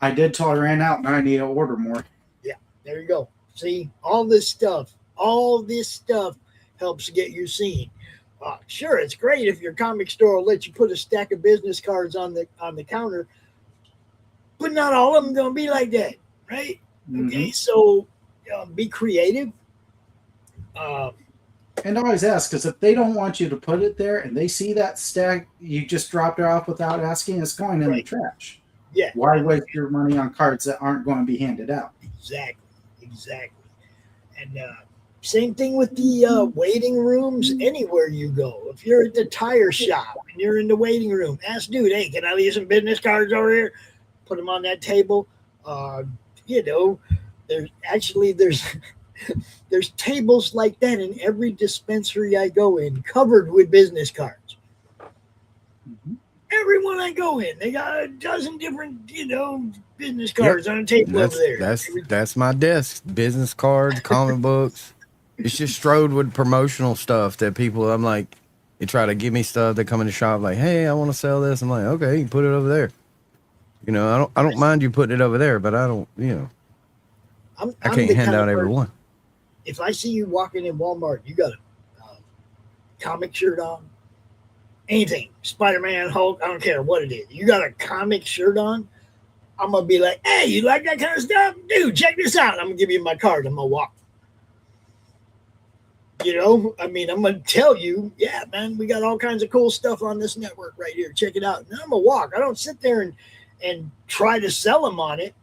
Speaker 3: I did till I ran out and I need to order more.
Speaker 2: Yeah, there you go. See, all this stuff helps get you seen. Sure, it's great if your comic store will let you put a stack of business cards on the counter, but not all of them gonna be like that, right? Mm-hmm. Okay, so be creative.
Speaker 3: And always ask, because if they don't want you to put it there and they see that stack you just dropped it off without asking, it's going in the trash.
Speaker 2: Yeah.
Speaker 3: Why waste your money on cards that aren't going to be handed out?
Speaker 2: Exactly. And same thing with the waiting rooms anywhere you go. If you're at the tire shop and you're in the waiting room, ask dude, hey, can I leave some business cards over here? Put them on that table. There's tables like that in every dispensary I go in, covered with business cards. Mm-hmm. Everyone I go in, they got a dozen different, business cards on a table over there.
Speaker 1: That's my desk. Business cards, comic books. It's just strode with promotional stuff that people, I'm like, They try to give me stuff. They come in the shop like, hey, I want to sell this. I'm like, okay, you can put it over there. You know, I don't mind you putting it over there, but I don't, you know, I
Speaker 2: I'm
Speaker 1: can't
Speaker 2: the
Speaker 1: hand
Speaker 2: kind
Speaker 1: out
Speaker 2: of
Speaker 1: every
Speaker 2: person,
Speaker 1: one.
Speaker 2: if I see you walking in Walmart, you got a comic shirt on, anything, Spider-Man, Hulk, I don't care what it is. You got a comic shirt on, I'm gonna be like, hey, you like that kind of stuff? Dude, check this out. I'm gonna give you my card. I'm gonna walk. You know, I mean, I'm gonna tell you, yeah, man, we got all kinds of cool stuff on this network right here. Check it out. And I'm gonna walk. I don't sit there and try to sell them on it.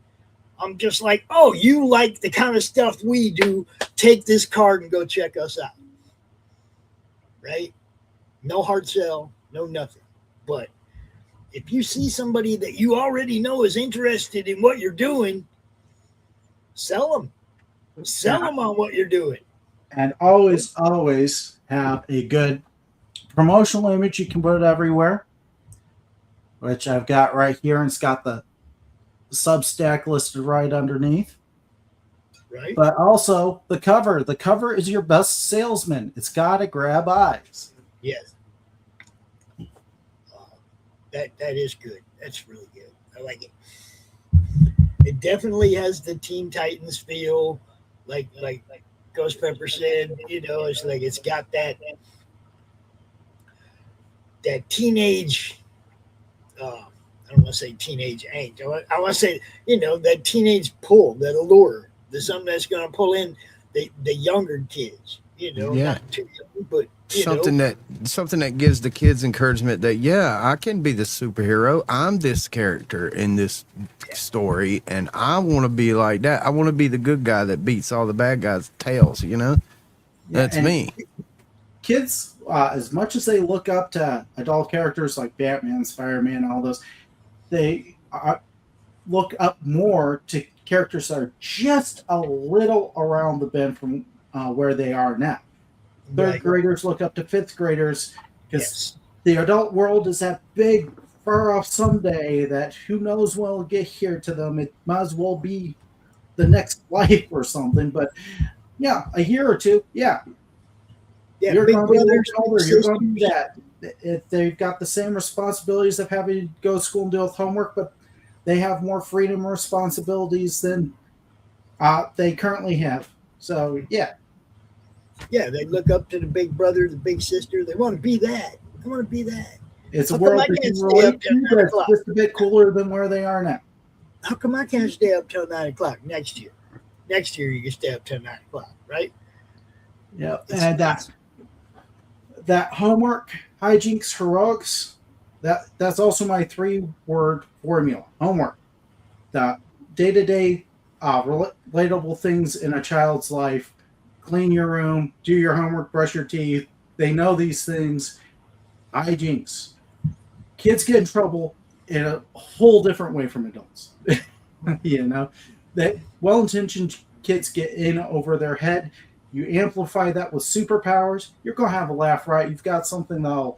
Speaker 2: I'm just like, oh, you like the kind of stuff we do. Take this card and go check us out. Right? No hard sell, no nothing. But if you see somebody that you already know is interested in what you're doing, sell them. Sell them on what you're doing.
Speaker 3: And always, always have a good promotional image you can put everywhere, which I've got right here, and it's got the Substack listed right underneath.
Speaker 2: Right?
Speaker 3: But also the cover. The cover is your best salesman. It's got to grab eyes.
Speaker 2: Yes. That is good. That's really good. I like it. It definitely has the Teen Titans feel, like Ghost Pepper said. You know, it's like it's got that teenage. I don't want to say teenage angst. I want to say, you know, that teenage pull, that allure, the something that's going to pull in the younger kids. You know,
Speaker 1: Yeah.
Speaker 2: not too young, but
Speaker 1: Something that gives the kids encouragement that, yeah, I can be the superhero. I'm this character in this story, and I want to be like that. I want to be the good guy that beats all the bad guys' tails, you know? That's me.
Speaker 3: Kids, as much as they look up to adult characters like Batman, Spider-Man, all those, they look up more to characters that are just a little around the bend from where they are now. Third graders look up to fifth graders because the adult world is that big, far off someday that who knows when it'll get here to them. It might as well be the next life or something. But yeah, a year or two, you're going to be a little older. You're going to do that. If they've got the same responsibilities of having to go to school and deal with homework, but they have more freedom and responsibilities than they currently have. So, yeah.
Speaker 2: Yeah, they look up to the big brother, the big sister. They want to be that. I want to be that.
Speaker 3: It's a world that can relate to, but it's just a bit cooler than where they are now.
Speaker 2: How come I can't stay up till 9 o'clock next year? Next year you can stay up till 9 o'clock, right?
Speaker 3: Yeah, and that homework, hijinks, heroics, that's also my 3-word formula. Homework. The day-to-day relatable things in a child's life. Clean your room, do your homework, brush your teeth. They know these things. Hijinks. Kids get in trouble in a whole different way from adults. You know, that well-intentioned kids get in over their head. You amplify that with superpowers, you're going to have a laugh, right? You've got something that'll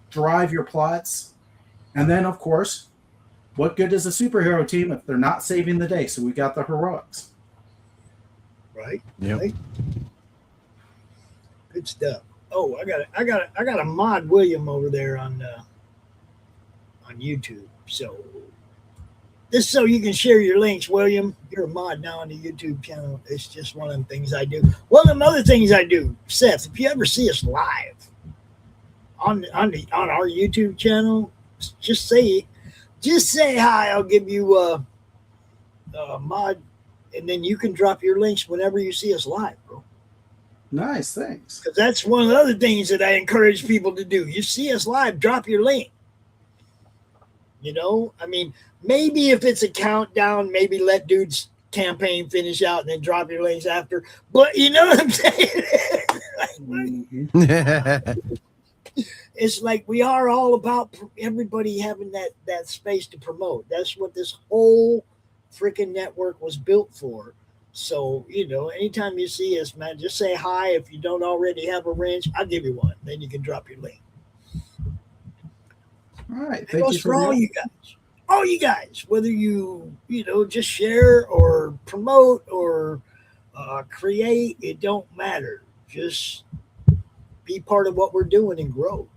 Speaker 3: drive your plots. And then, of course, what good is a superhero team if they're not saving the day? So we got the heroics.
Speaker 2: Right?
Speaker 1: Yep.
Speaker 2: Right? Good stuff. Oh, I got a mod William over there on YouTube. So this is so you can share your links, William. You're a mod now on the YouTube channel. It's just one of the things I do. One of the other things I do, Seth, if you ever see us live on our YouTube channel, just say hi. I'll give you a mod, and then you can drop your links whenever you see us live, bro.
Speaker 3: Nice, thanks.
Speaker 2: Because that's one of the other things that I encourage people to do. You see us live, drop your link. You know, I mean, maybe if it's a countdown, maybe let dude's campaign finish out and then drop your links after. But you know what I'm saying? It's like we are all about everybody having that space to promote. That's what this whole freaking network was built for. So, you know, anytime you see us, man, just say hi. If you don't already have a wrench, I'll give you one. Then you can drop your link.
Speaker 3: All right.
Speaker 2: Thank you for all you guys. All you guys, whether you know, just share or promote or create, it don't matter. Just be part of what we're doing and grow.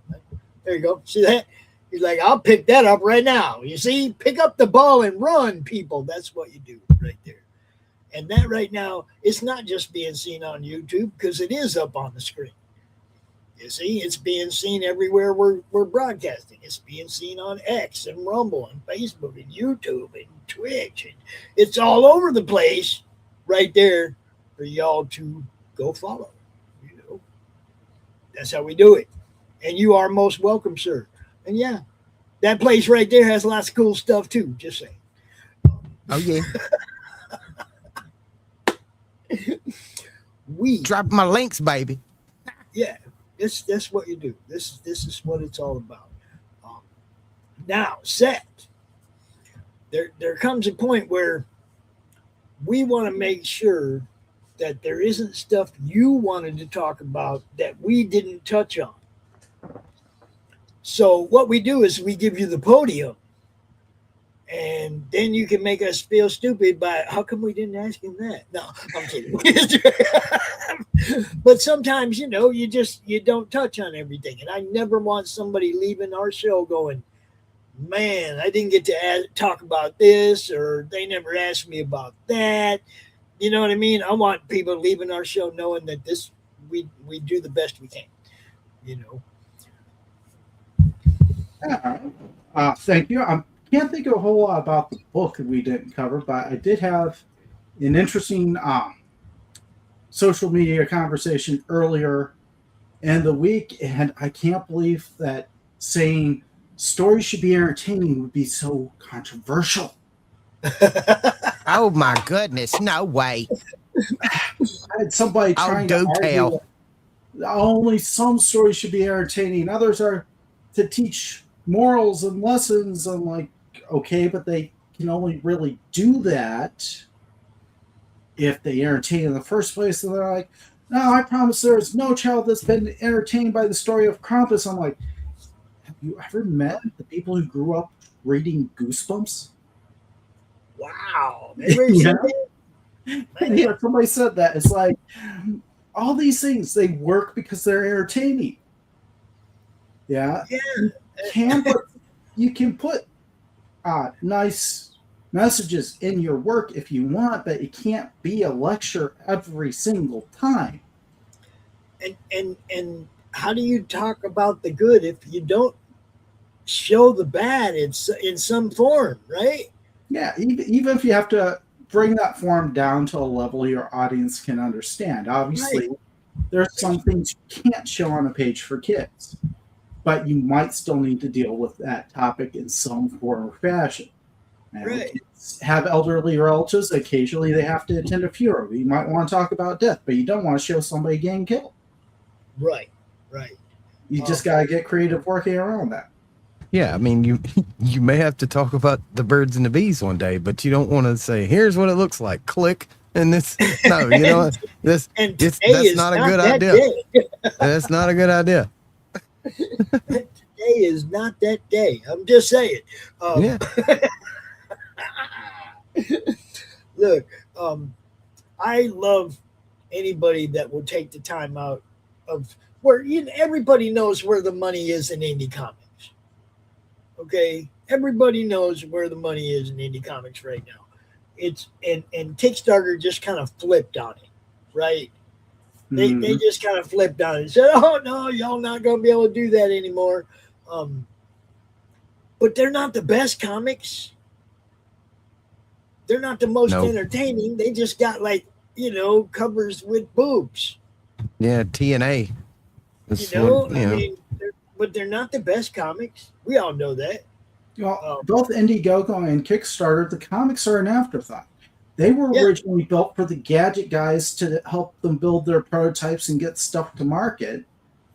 Speaker 2: There you go. See that? He's like, I'll pick that up right now. You see, pick up the ball and run, people. That's what you do right there. And that right now, it's not just being seen on YouTube because it is up on the screen. You see, it's being seen everywhere we're broadcasting. It's being seen on X and Rumble and Facebook and YouTube and Twitch. And it's all over the place right there for y'all to go follow. You know, that's how we do it. And you are most welcome, sir. And yeah, that place right there has lots of cool stuff too. Just saying.
Speaker 1: Oh yeah.
Speaker 2: We
Speaker 1: Drop my links, baby.
Speaker 2: Yeah. That's what you do. This is what it's all about. Now, Seth, there comes a point where we want to make sure that there isn't stuff you wanted to talk about that we didn't touch on. So what we do is we give you the podium, and then you can make us feel stupid by how come we didn't ask him that? No, I'm kidding. But sometimes, you know, you don't touch on everything. And I never want somebody leaving our show going, man, I didn't get to talk about this, or they never asked me about that. You know what I mean? I want people leaving our show knowing that we do the best we can, you know.
Speaker 3: Thank you. I can't think of a whole lot about the book that we didn't cover, but I did have an interesting social media conversation earlier in the week, and I can't believe that saying stories should be entertaining would be so controversial.
Speaker 1: Oh my goodness, no way.
Speaker 3: I had somebody trying to argue that only some stories should be entertaining, others are to teach morals and lessons. I'm like, okay, but they can only really do that if they entertain in the first place. And they're like, no, I promise there is no child that's been entertained by the story of Krampus. I'm like, have you ever met the people who grew up reading Goosebumps?
Speaker 2: Wow.
Speaker 3: Yeah. Yeah, somebody said that. It's like, all these things, they work because they're entertaining. Yeah. You can put nice messages in your work if you want, but it can't be a lecture every single time.
Speaker 2: And how do you talk about the good if you don't show the bad in some form, right?
Speaker 3: Yeah, even if you have to bring that form down to a level your audience can understand. Obviously, there's some things you can't show on a page for kids, but you might still need to deal with that topic in some form or fashion. And kids have elderly relatives. Occasionally, they have to attend a funeral. You might want to talk about death, but you don't want to show somebody getting killed.
Speaker 2: Right.
Speaker 3: You just got to get creative working around that.
Speaker 1: Yeah, I mean, you may have to talk about the birds and the bees one day, but you don't want to say, here's what it looks like. Click. And this, no, you know, that's not a good idea. That's not a good idea.
Speaker 2: Today is not that day. I'm just saying.
Speaker 1: Yeah.
Speaker 2: Look, I love anybody that will take the time out of where everybody knows where the money is in indie comics. Okay, everybody knows where the money is in indie comics right now. It's and Kickstarter just kind of flipped on it, right? They just kind of flipped on it and said, "Oh no, y'all not gonna be able to do that anymore." But they're not the best comics. They're not the most entertaining. They just got covers with boobs.
Speaker 1: Yeah, TNA.
Speaker 2: I mean, but they're not the best comics. We all know that.
Speaker 3: Well, both Indiegogo and Kickstarter, the comics are an afterthought. They were originally built for the gadget guys to help them build their prototypes and get stuff to market.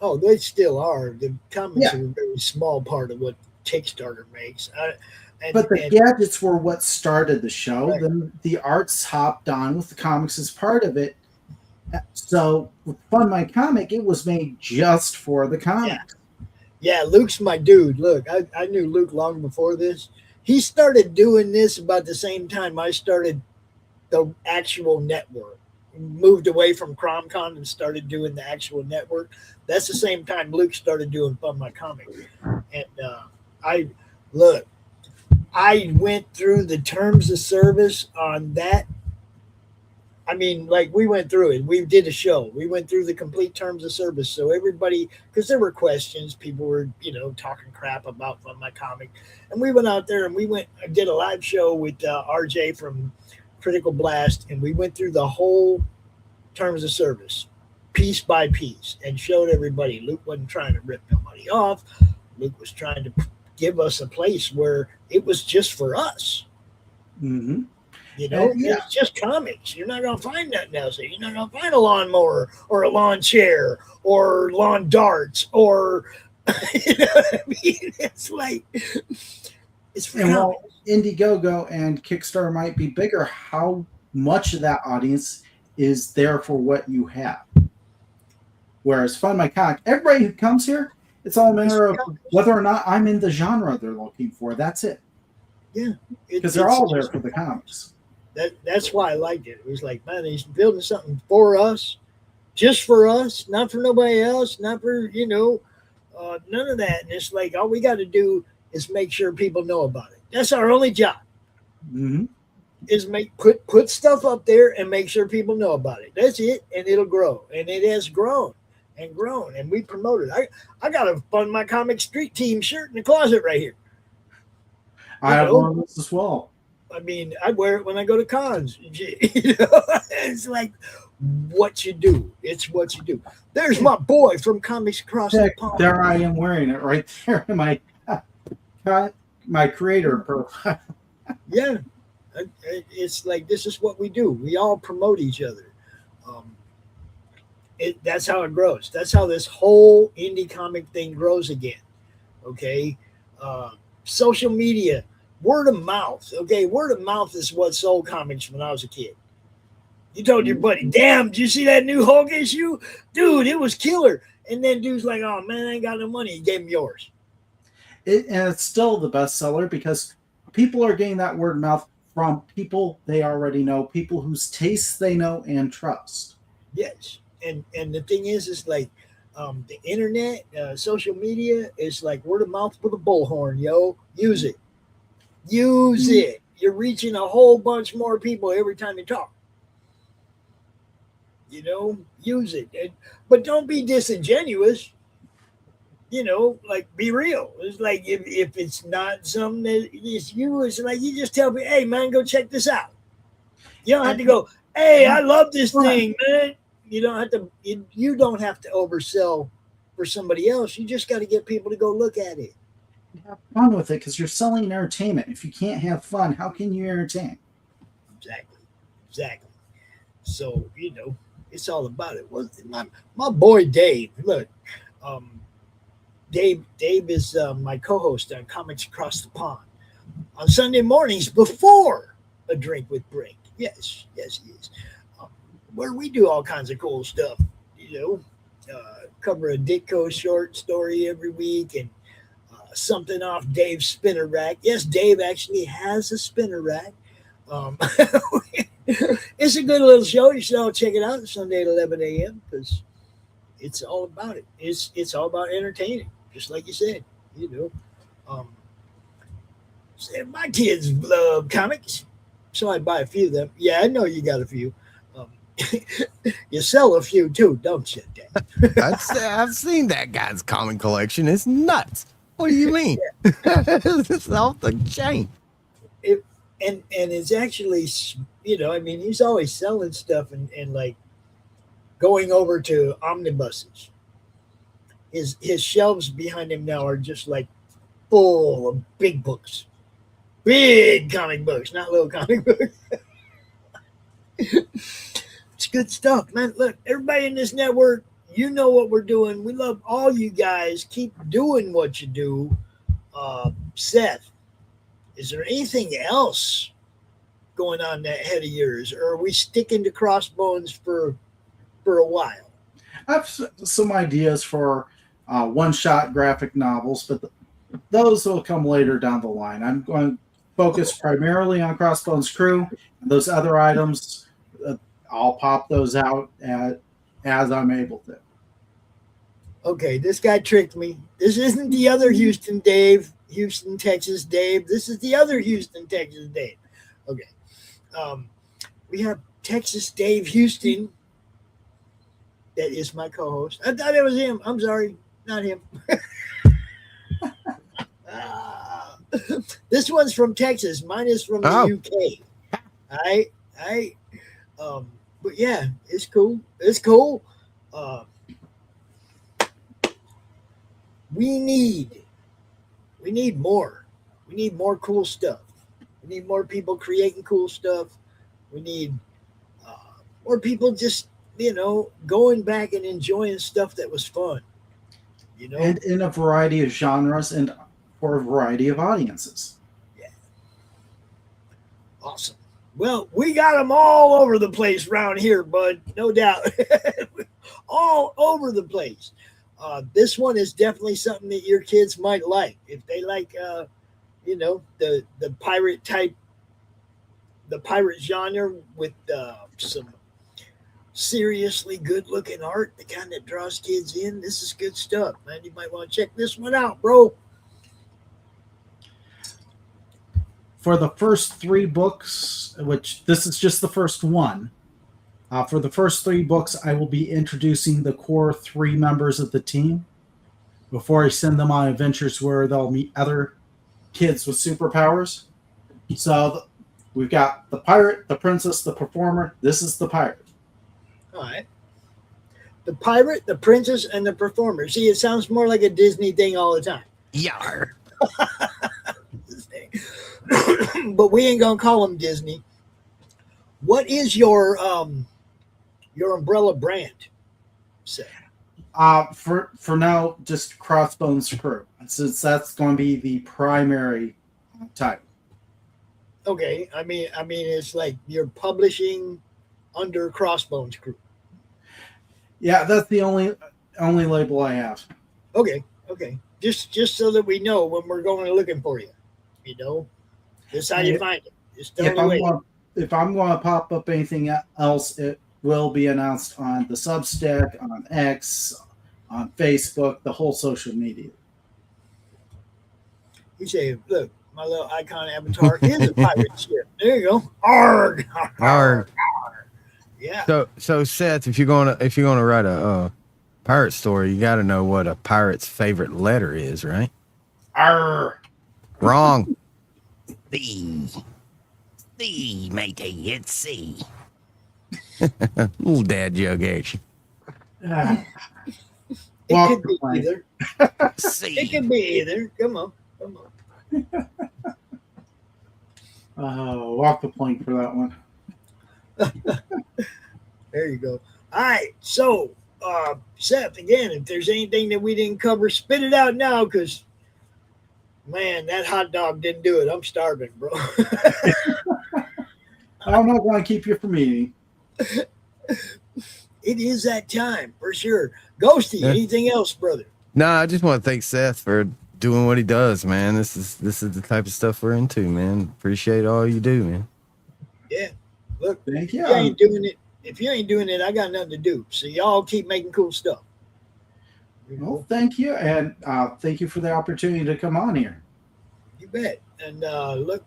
Speaker 2: Oh, they still are. The comics are a very small part of what Kickstarter makes.
Speaker 3: But the gadgets were what started the show. Right. Then the arts hopped on with the comics as part of it. So with Fund My Comic, it was made just for the comics.
Speaker 2: Yeah, Luke's my dude. Look, I knew Luke long before this. He started doing this about the same time I started the actual network. moved away from CromCon and started doing the actual network. That's the same time Luke started doing Fun My Comic. And I look, I went through the terms of service on that. I mean, like we went through it. We did a show. We went through the complete terms of service. So everybody, because there were questions, people were, talking crap about Fun My Comic, and we went out there and did a live show with RJ from Critical Blast, and we went through the whole terms of service, piece by piece, and showed everybody. Luke wasn't trying to rip nobody off. Luke was trying to give us a place where it was just for us.
Speaker 3: Mm-hmm.
Speaker 2: It's just comics. You're not going to find nothing else. You're not going to find a lawnmower or a lawn chair or lawn darts or, you know what I mean? It's like, it's for
Speaker 3: and
Speaker 2: comics.
Speaker 3: while Indiegogo and Kickstarter might be bigger, how much of that audience is there for what you have? Whereas Fun My Comic, everybody who comes here, it's all a matter of whether or not I'm in the genre they're looking for. That's it.
Speaker 2: Yeah.
Speaker 3: Because they're all there for the comics.
Speaker 2: That's why I liked it. It was like, man, he's building something for us, just for us, not for nobody else, not for, none of that. And it's like, all we got to do is make sure people know about it. That's our only job.
Speaker 3: Mm-hmm.
Speaker 2: Is put stuff up there and make sure people know about it. That's it, and it'll grow. And it has grown and grown, and we promote it. I got a Fun My Comic Street Team shirt in the closet right here.
Speaker 3: I have one of those as well.
Speaker 2: I mean, I wear it when I go to cons. It's like what you do. It's what you do. There's my boy from Comics Across the Pond.
Speaker 3: There I am wearing it right there in my creator profile.
Speaker 2: Yeah. It's like, this is what we do. We all promote each other. That's how it grows. That's how this whole indie comic thing grows again. Okay. Social media, word of mouth. Okay. Word of mouth is what sold comics when I was a kid. You told your buddy, damn, did you see that new Hulk issue? Dude, it was killer. And then dude's like, oh man, I ain't got no money. He gave him yours.
Speaker 3: And it's still the bestseller because people are getting that word of mouth from people they already know, people whose tastes they know and trust.
Speaker 2: Yes. And the thing is like the internet, social media is like word of mouth with a bullhorn, yo. Use it. Use it. You're reaching a whole bunch more people every time you talk. Use it. But don't be disingenuous. Like be real. It's like if it's not something that is you, it's like you just tell me, hey man, go check this out. You don't have to go, hey, I love this thing, man. You don't have to oversell for somebody else. You just got to get people to go look at it.
Speaker 3: Have fun with it because you're selling entertainment. If you can't have fun, how can you entertain?
Speaker 2: Exactly. So, it's all about it. Well, my boy Dave, look, Dave is my co-host on Comics Across the Pond on Sunday mornings before A Drink with Brink. Yes, he is. Where we do all kinds of cool stuff, cover a Ditko short story every week and something off Dave's spinner rack. Yes, Dave actually has a spinner rack. It's a good little show. You should all check it out Sunday at 11 a.m. because it's all about it. It's all about entertaining, just like you said. My kids love comics, so I buy a few of them. Yeah, I know you got a few. You sell a few too, don't you, Dad?
Speaker 1: I've seen that guy's comic collection. It's nuts. What do you mean? It's off the chain.
Speaker 2: And it's actually, he's always selling stuff and like going over to omnibuses. His shelves behind him now are just like full of big books, big comic books, not little comic books. It's good stuff, man. Look, everybody in this network, you know what we're doing. We love all you guys. Keep doing what you do. Seth, is there anything else going on in that head of yours, or are we sticking to Crossbones for a while?
Speaker 3: I have some ideas for one-shot graphic novels, but those will come later down the line. I'm going to focus primarily on Crossbones Crew, and those other items I'll pop those out as I'm able to.
Speaker 2: Okay, this guy tricked me. This isn't the other Houston Dave, Houston, Texas Dave. This is the other Houston, Texas Dave. Okay. We have Texas Dave Houston. That is my co-host. I thought it was him. I'm sorry, not him. This one's from Texas. Mine is from the UK. But yeah, it's cool. It's cool. We need more. We need more cool stuff. We need more people creating cool stuff. We need more people just, going back and enjoying stuff that was fun.
Speaker 3: And in a variety of genres and for a variety of audiences.
Speaker 2: Yeah. Awesome. Well, we got them all over the place around here, bud. No doubt. All over the place. This one is definitely something that your kids might like. If they like, the pirate type, the pirate genre with some seriously good looking art, the kind that draws kids in, this is good stuff, man. You might want to check this one out, bro.
Speaker 3: For the first 3 books, which this is just the first one, for the first 3 books, I will be introducing the core 3 members of the team before I send them on adventures where they'll meet other kids with superpowers. So we've got the pirate, the princess, the performer. This is the pirate.
Speaker 2: All right. The pirate, the princess, and the performer. See, it sounds more like a Disney thing all the time.
Speaker 1: Yar.
Speaker 2: But we ain't gonna call them Disney. What is your umbrella brand, Seth?
Speaker 3: For now, just Crossbones Crew, since that's going to be the primary type.
Speaker 2: Okay, I mean, it's like you're publishing under Crossbones Crew.
Speaker 3: Yeah, that's the only label I have.
Speaker 2: Okay. Just so that we know when we're going looking for you. This is how you find it. Just tell the way.
Speaker 3: If I'm going to pop up anything else, it will be announced on the Substack, on X, on Facebook, the whole social media.
Speaker 2: You say, look, my little icon avatar is a pirate ship. There you go. Arg.
Speaker 1: Arg.
Speaker 2: Yeah.
Speaker 1: So Seth, if you're gonna write a pirate story, you got to know what a pirate's favorite letter is, right?
Speaker 3: Arr.
Speaker 1: Wrong.
Speaker 4: C, matey, it's C.
Speaker 1: Little dad joke action.
Speaker 2: It could be either.
Speaker 4: C.
Speaker 2: It could be either. Come on.
Speaker 3: Walk the plank for that one.
Speaker 2: There you go. All right. So, Seth, again, if there's anything that we didn't cover, spit it out now, because, man, that hot dog didn't do it. I'm starving, bro.
Speaker 3: I'm not going to keep you from eating.
Speaker 2: It is that time, for sure. Ghosty, anything else, brother?
Speaker 1: Nah, I just want to thank Seth for doing what he does, man. This is the type of stuff we're into, man. Appreciate all you do, man.
Speaker 2: Yeah. Look,
Speaker 3: thank you.
Speaker 2: If you ain't doing it, I got nothing to do. So y'all keep making cool stuff.
Speaker 3: Well, thank you, and thank you for the opportunity to come on here.
Speaker 2: You bet. And look,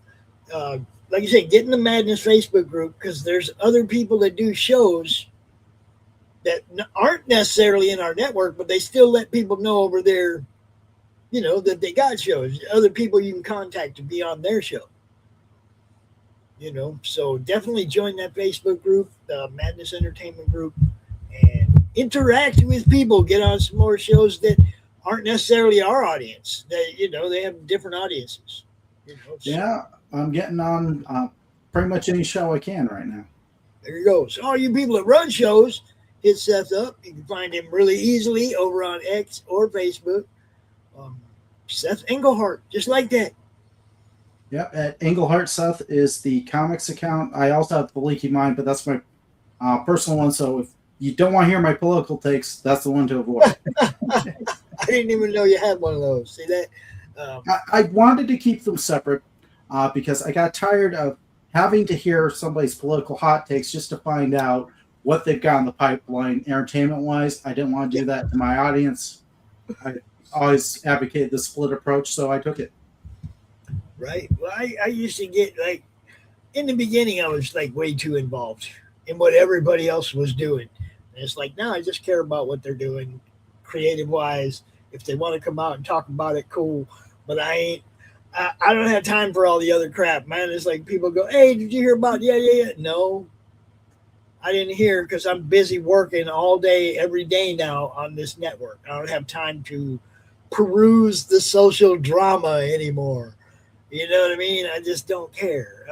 Speaker 2: like you say, get in the Madness Facebook group, because there's other people that do shows that aren't necessarily in our network, but they still let people know over there, that they got shows. Other people you can contact to be on their show. So definitely join that Facebook group, the Madness Entertainment group, and interact with people. Get on some more shows that aren't necessarily our audience. They have different audiences.
Speaker 3: Yeah, I'm getting on pretty much any show I can right now.
Speaker 2: There you go. So all you people that run shows, hit Seth up. You can find him really easily over on X or Facebook. Seth Engelhardt, just like that.
Speaker 3: Yeah, at Engelhardt Seth is the comics account. I also have the Leaky Mind, but that's my personal one. So if you don't want to hear my political takes, that's the one to avoid.
Speaker 2: I didn't even know you had one of those. See that?
Speaker 3: I wanted to keep them separate because I got tired of having to hear somebody's political hot takes just to find out what they've got in the pipeline entertainment-wise, I didn't want to do that to my audience. I always advocated the split approach, so I took it.
Speaker 2: Right. Well, I used to get like, in the beginning, I was like way too involved in what everybody else was doing. And it's like, now I just care about what they're doing creative wise. If they want to come out and talk about it, cool. But I don't have time for all the other crap, man. It's like people go, hey, did you hear about, yeah. No, I didn't hear because I'm busy working all day, every day now on this network. I don't have time to peruse the social drama anymore. You know what I mean? I just don't care.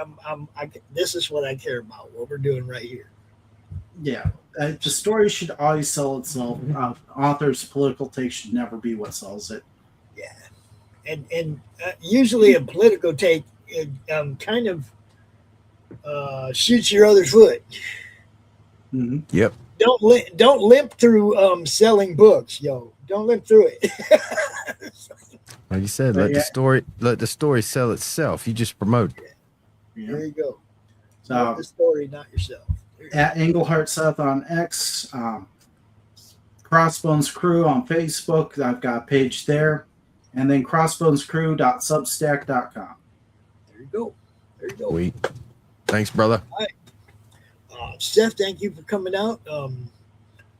Speaker 2: This is what I care about, what we're doing right here.
Speaker 3: Yeah. The story should always sell itself. Author's political take should never be what sells it.
Speaker 2: Yeah. And usually a political take kind of shoots your other foot.
Speaker 3: Mm-hmm.
Speaker 1: Yep.
Speaker 2: Don't limp through selling books, yo. Don't limp through it.
Speaker 1: Like you said, let the story sell itself. You just promote it.
Speaker 3: Yeah.
Speaker 2: There you go.
Speaker 3: So,
Speaker 2: the story, not yourself.
Speaker 3: At Engelhardt Seth on X, Crossbones Crew on Facebook. I've got a page there. And then crossbonescrew.substack.com.
Speaker 2: There you go.
Speaker 1: Sweet. Thanks, brother.
Speaker 2: All right. Seth, thank you for coming out.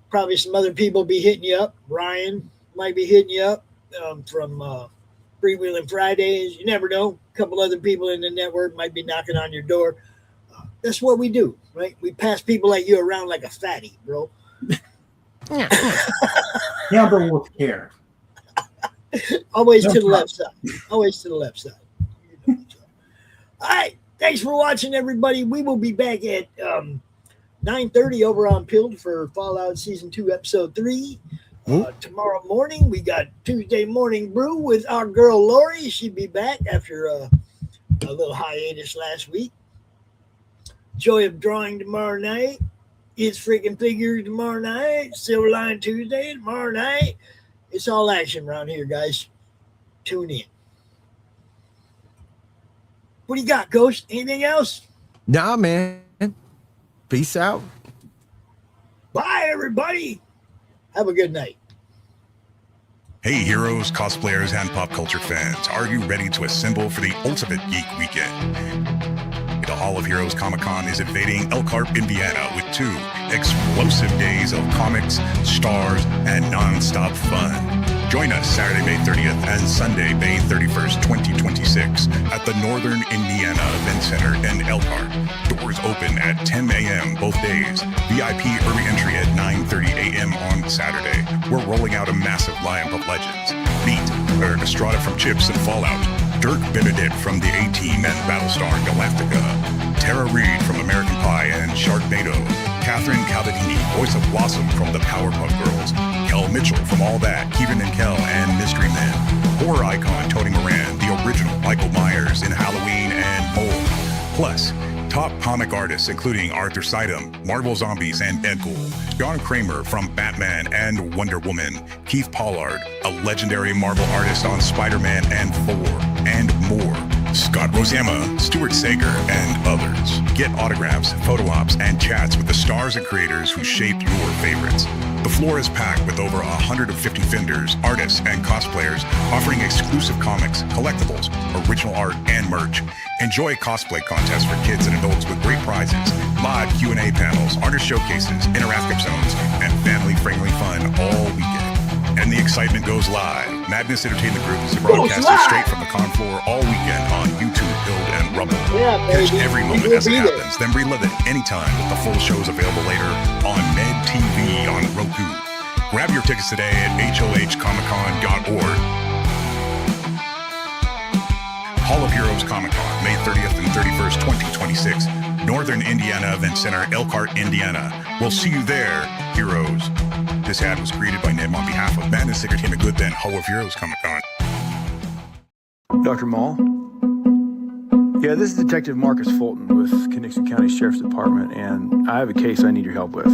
Speaker 2: Probably some other people be hitting you up. Ryan might be hitting you up from Freewheeling Fridays. You never know. A couple other people in the network might be knocking on your door. That's what we do, right? We pass people like you around like a fatty, bro.
Speaker 3: Handle with care.
Speaker 2: Always to the left side. Always to the left side. All right. Thanks for watching, everybody. We will be back at 9:30 over on Pilled for Fallout Season 2, Episode 3. Tomorrow morning, we got Tuesday Morning Brew with our girl, Lori. She'll be back after a little hiatus last week. Joy of Drawing tomorrow night. It's Freaking Figures tomorrow night. Silver Line Tuesday tomorrow night. It's all action around here, guys. Tune in. What do you got, Ghost? Anything else?
Speaker 1: Nah, man. Peace out.
Speaker 2: Bye, everybody. Have a good night.
Speaker 5: Hey heroes, cosplayers, and pop culture fans, are you ready to assemble for the ultimate geek weekend? The Hall of Heroes Comic-Con is invading Elkhart, Indiana with 2 explosive days of comics, stars, and non-stop fun. Join us Saturday, May 30th and Sunday, May 31st, 2026 at the Northern Indiana Event Center in Elkhart. Doors open at 10 a.m. both days. VIP early entry at 9:30 a.m. on Saturday. We're rolling out a massive lineup of legends. Meet Eric Estrada from Chips and Fallout, Dirk Benedict from the A-Team and Battlestar Galactica, Tara Reid from American Pie and Sharknado, Catherine Cavadini, voice of Blossom from the Powerpuff Girls, Kel Mitchell from All That, Kevin and Kel and Mystery Men, horror icon Tony Moran, the original Michael Myers in Halloween, and more. Plus, top comic artists including Arthur Sidem, Marvel Zombies and Deadpool, John Kramer from Batman and Wonder Woman, Keith Pollard, a legendary Marvel artist on Spider-Man and Thor, and more. Scott Rosama, Stuart Sager, and others. Get autographs, photo ops, and chats with the stars and creators who shaped your favorites. The floor is packed with over 150 vendors, artists, and cosplayers offering exclusive comics, collectibles, original art, and merch. Enjoy cosplay contests for kids and adults with great prizes, live Q&A panels, artist showcases, interactive zones, and family-friendly fun all weekend. And the excitement goes live. Madness Entertainment Group is broadcasting straight from the con floor all weekend on YouTube, Build, and Rumble.
Speaker 2: Yeah, baby.
Speaker 5: Catch every moment as it happens, then relive it anytime with the full shows available later on Med TV on Roku. Grab your tickets today at hohcomiccon.org. Hall of Heroes Comic-Con, May 30th and 31st, 2026. Northern Indiana Event Center, Elkhart, Indiana. We'll see you there, heroes. This ad was created by Ned on behalf of Madness Entertainment Group and Hall of Heroes Comic-Con.
Speaker 6: Dr. Mall? Yeah, this is Detective Marcus Fulton with Connection County Sheriff's Department, and I have a case I need your help with.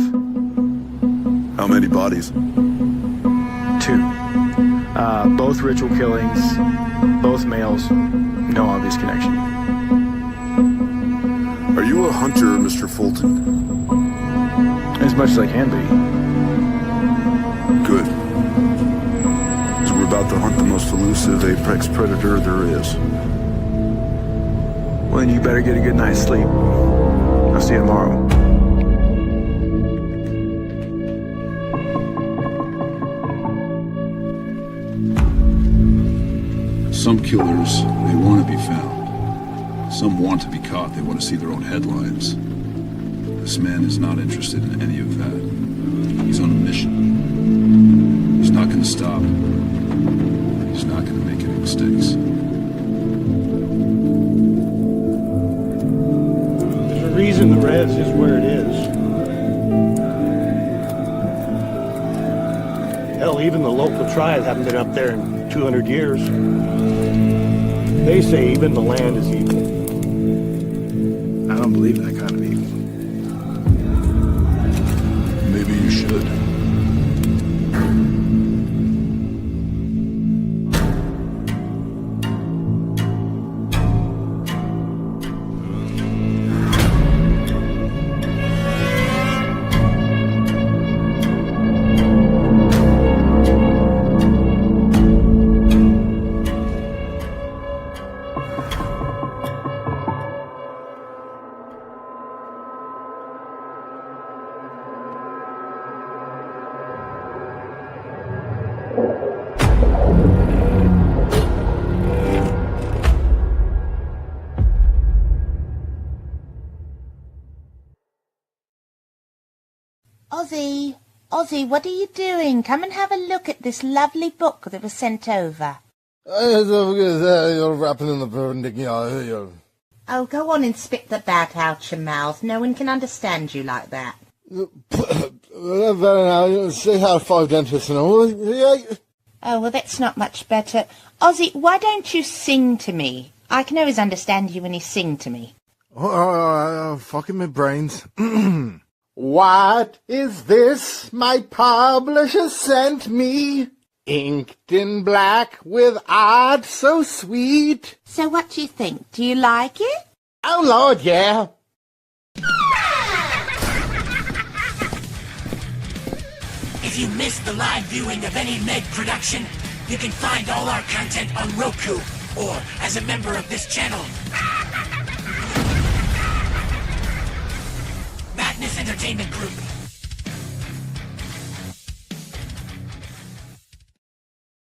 Speaker 7: How many bodies?
Speaker 6: 2. Both ritual killings, both males, no obvious connection.
Speaker 7: Mr. Fulton?
Speaker 6: As much as I can be.
Speaker 7: Good. So we're about to hunt the most elusive apex predator there is.
Speaker 6: Well, then you better get a good night's sleep. I'll see you tomorrow.
Speaker 8: Some killers, they want to be found. Some want to be caught. They want to see their own headlines. This man is not interested in any of that. He's on a mission. He's not going to stop. He's not going to make any mistakes.
Speaker 9: There's a reason the Res is where it is. Hell, even the local tribes haven't been up there in 200 years. They say even the land is evil.
Speaker 6: I don't believe in that kind of evil.
Speaker 8: Maybe you should.
Speaker 10: Ozzy, what are you doing? Come and have a look at this lovely book that was sent over.
Speaker 11: You're wrapping in the perpendicular.
Speaker 10: Oh, go on and spit the bat out your mouth. No one can understand you like that.
Speaker 11: Say how to five dentists and all.
Speaker 10: Oh, well, that's not much better. Ozzy, why don't you sing to me? I can always understand you when you sing to me.
Speaker 11: Fucking my brains. What is this my publisher sent me? Inked in black with art so sweet.
Speaker 10: So what do you think? Do you like it?
Speaker 11: Oh, Lord, yeah.
Speaker 4: If you missed the live viewing of any Meg production, you can find all our content on Roku or as a member of this channel. Madness Entertainment Group.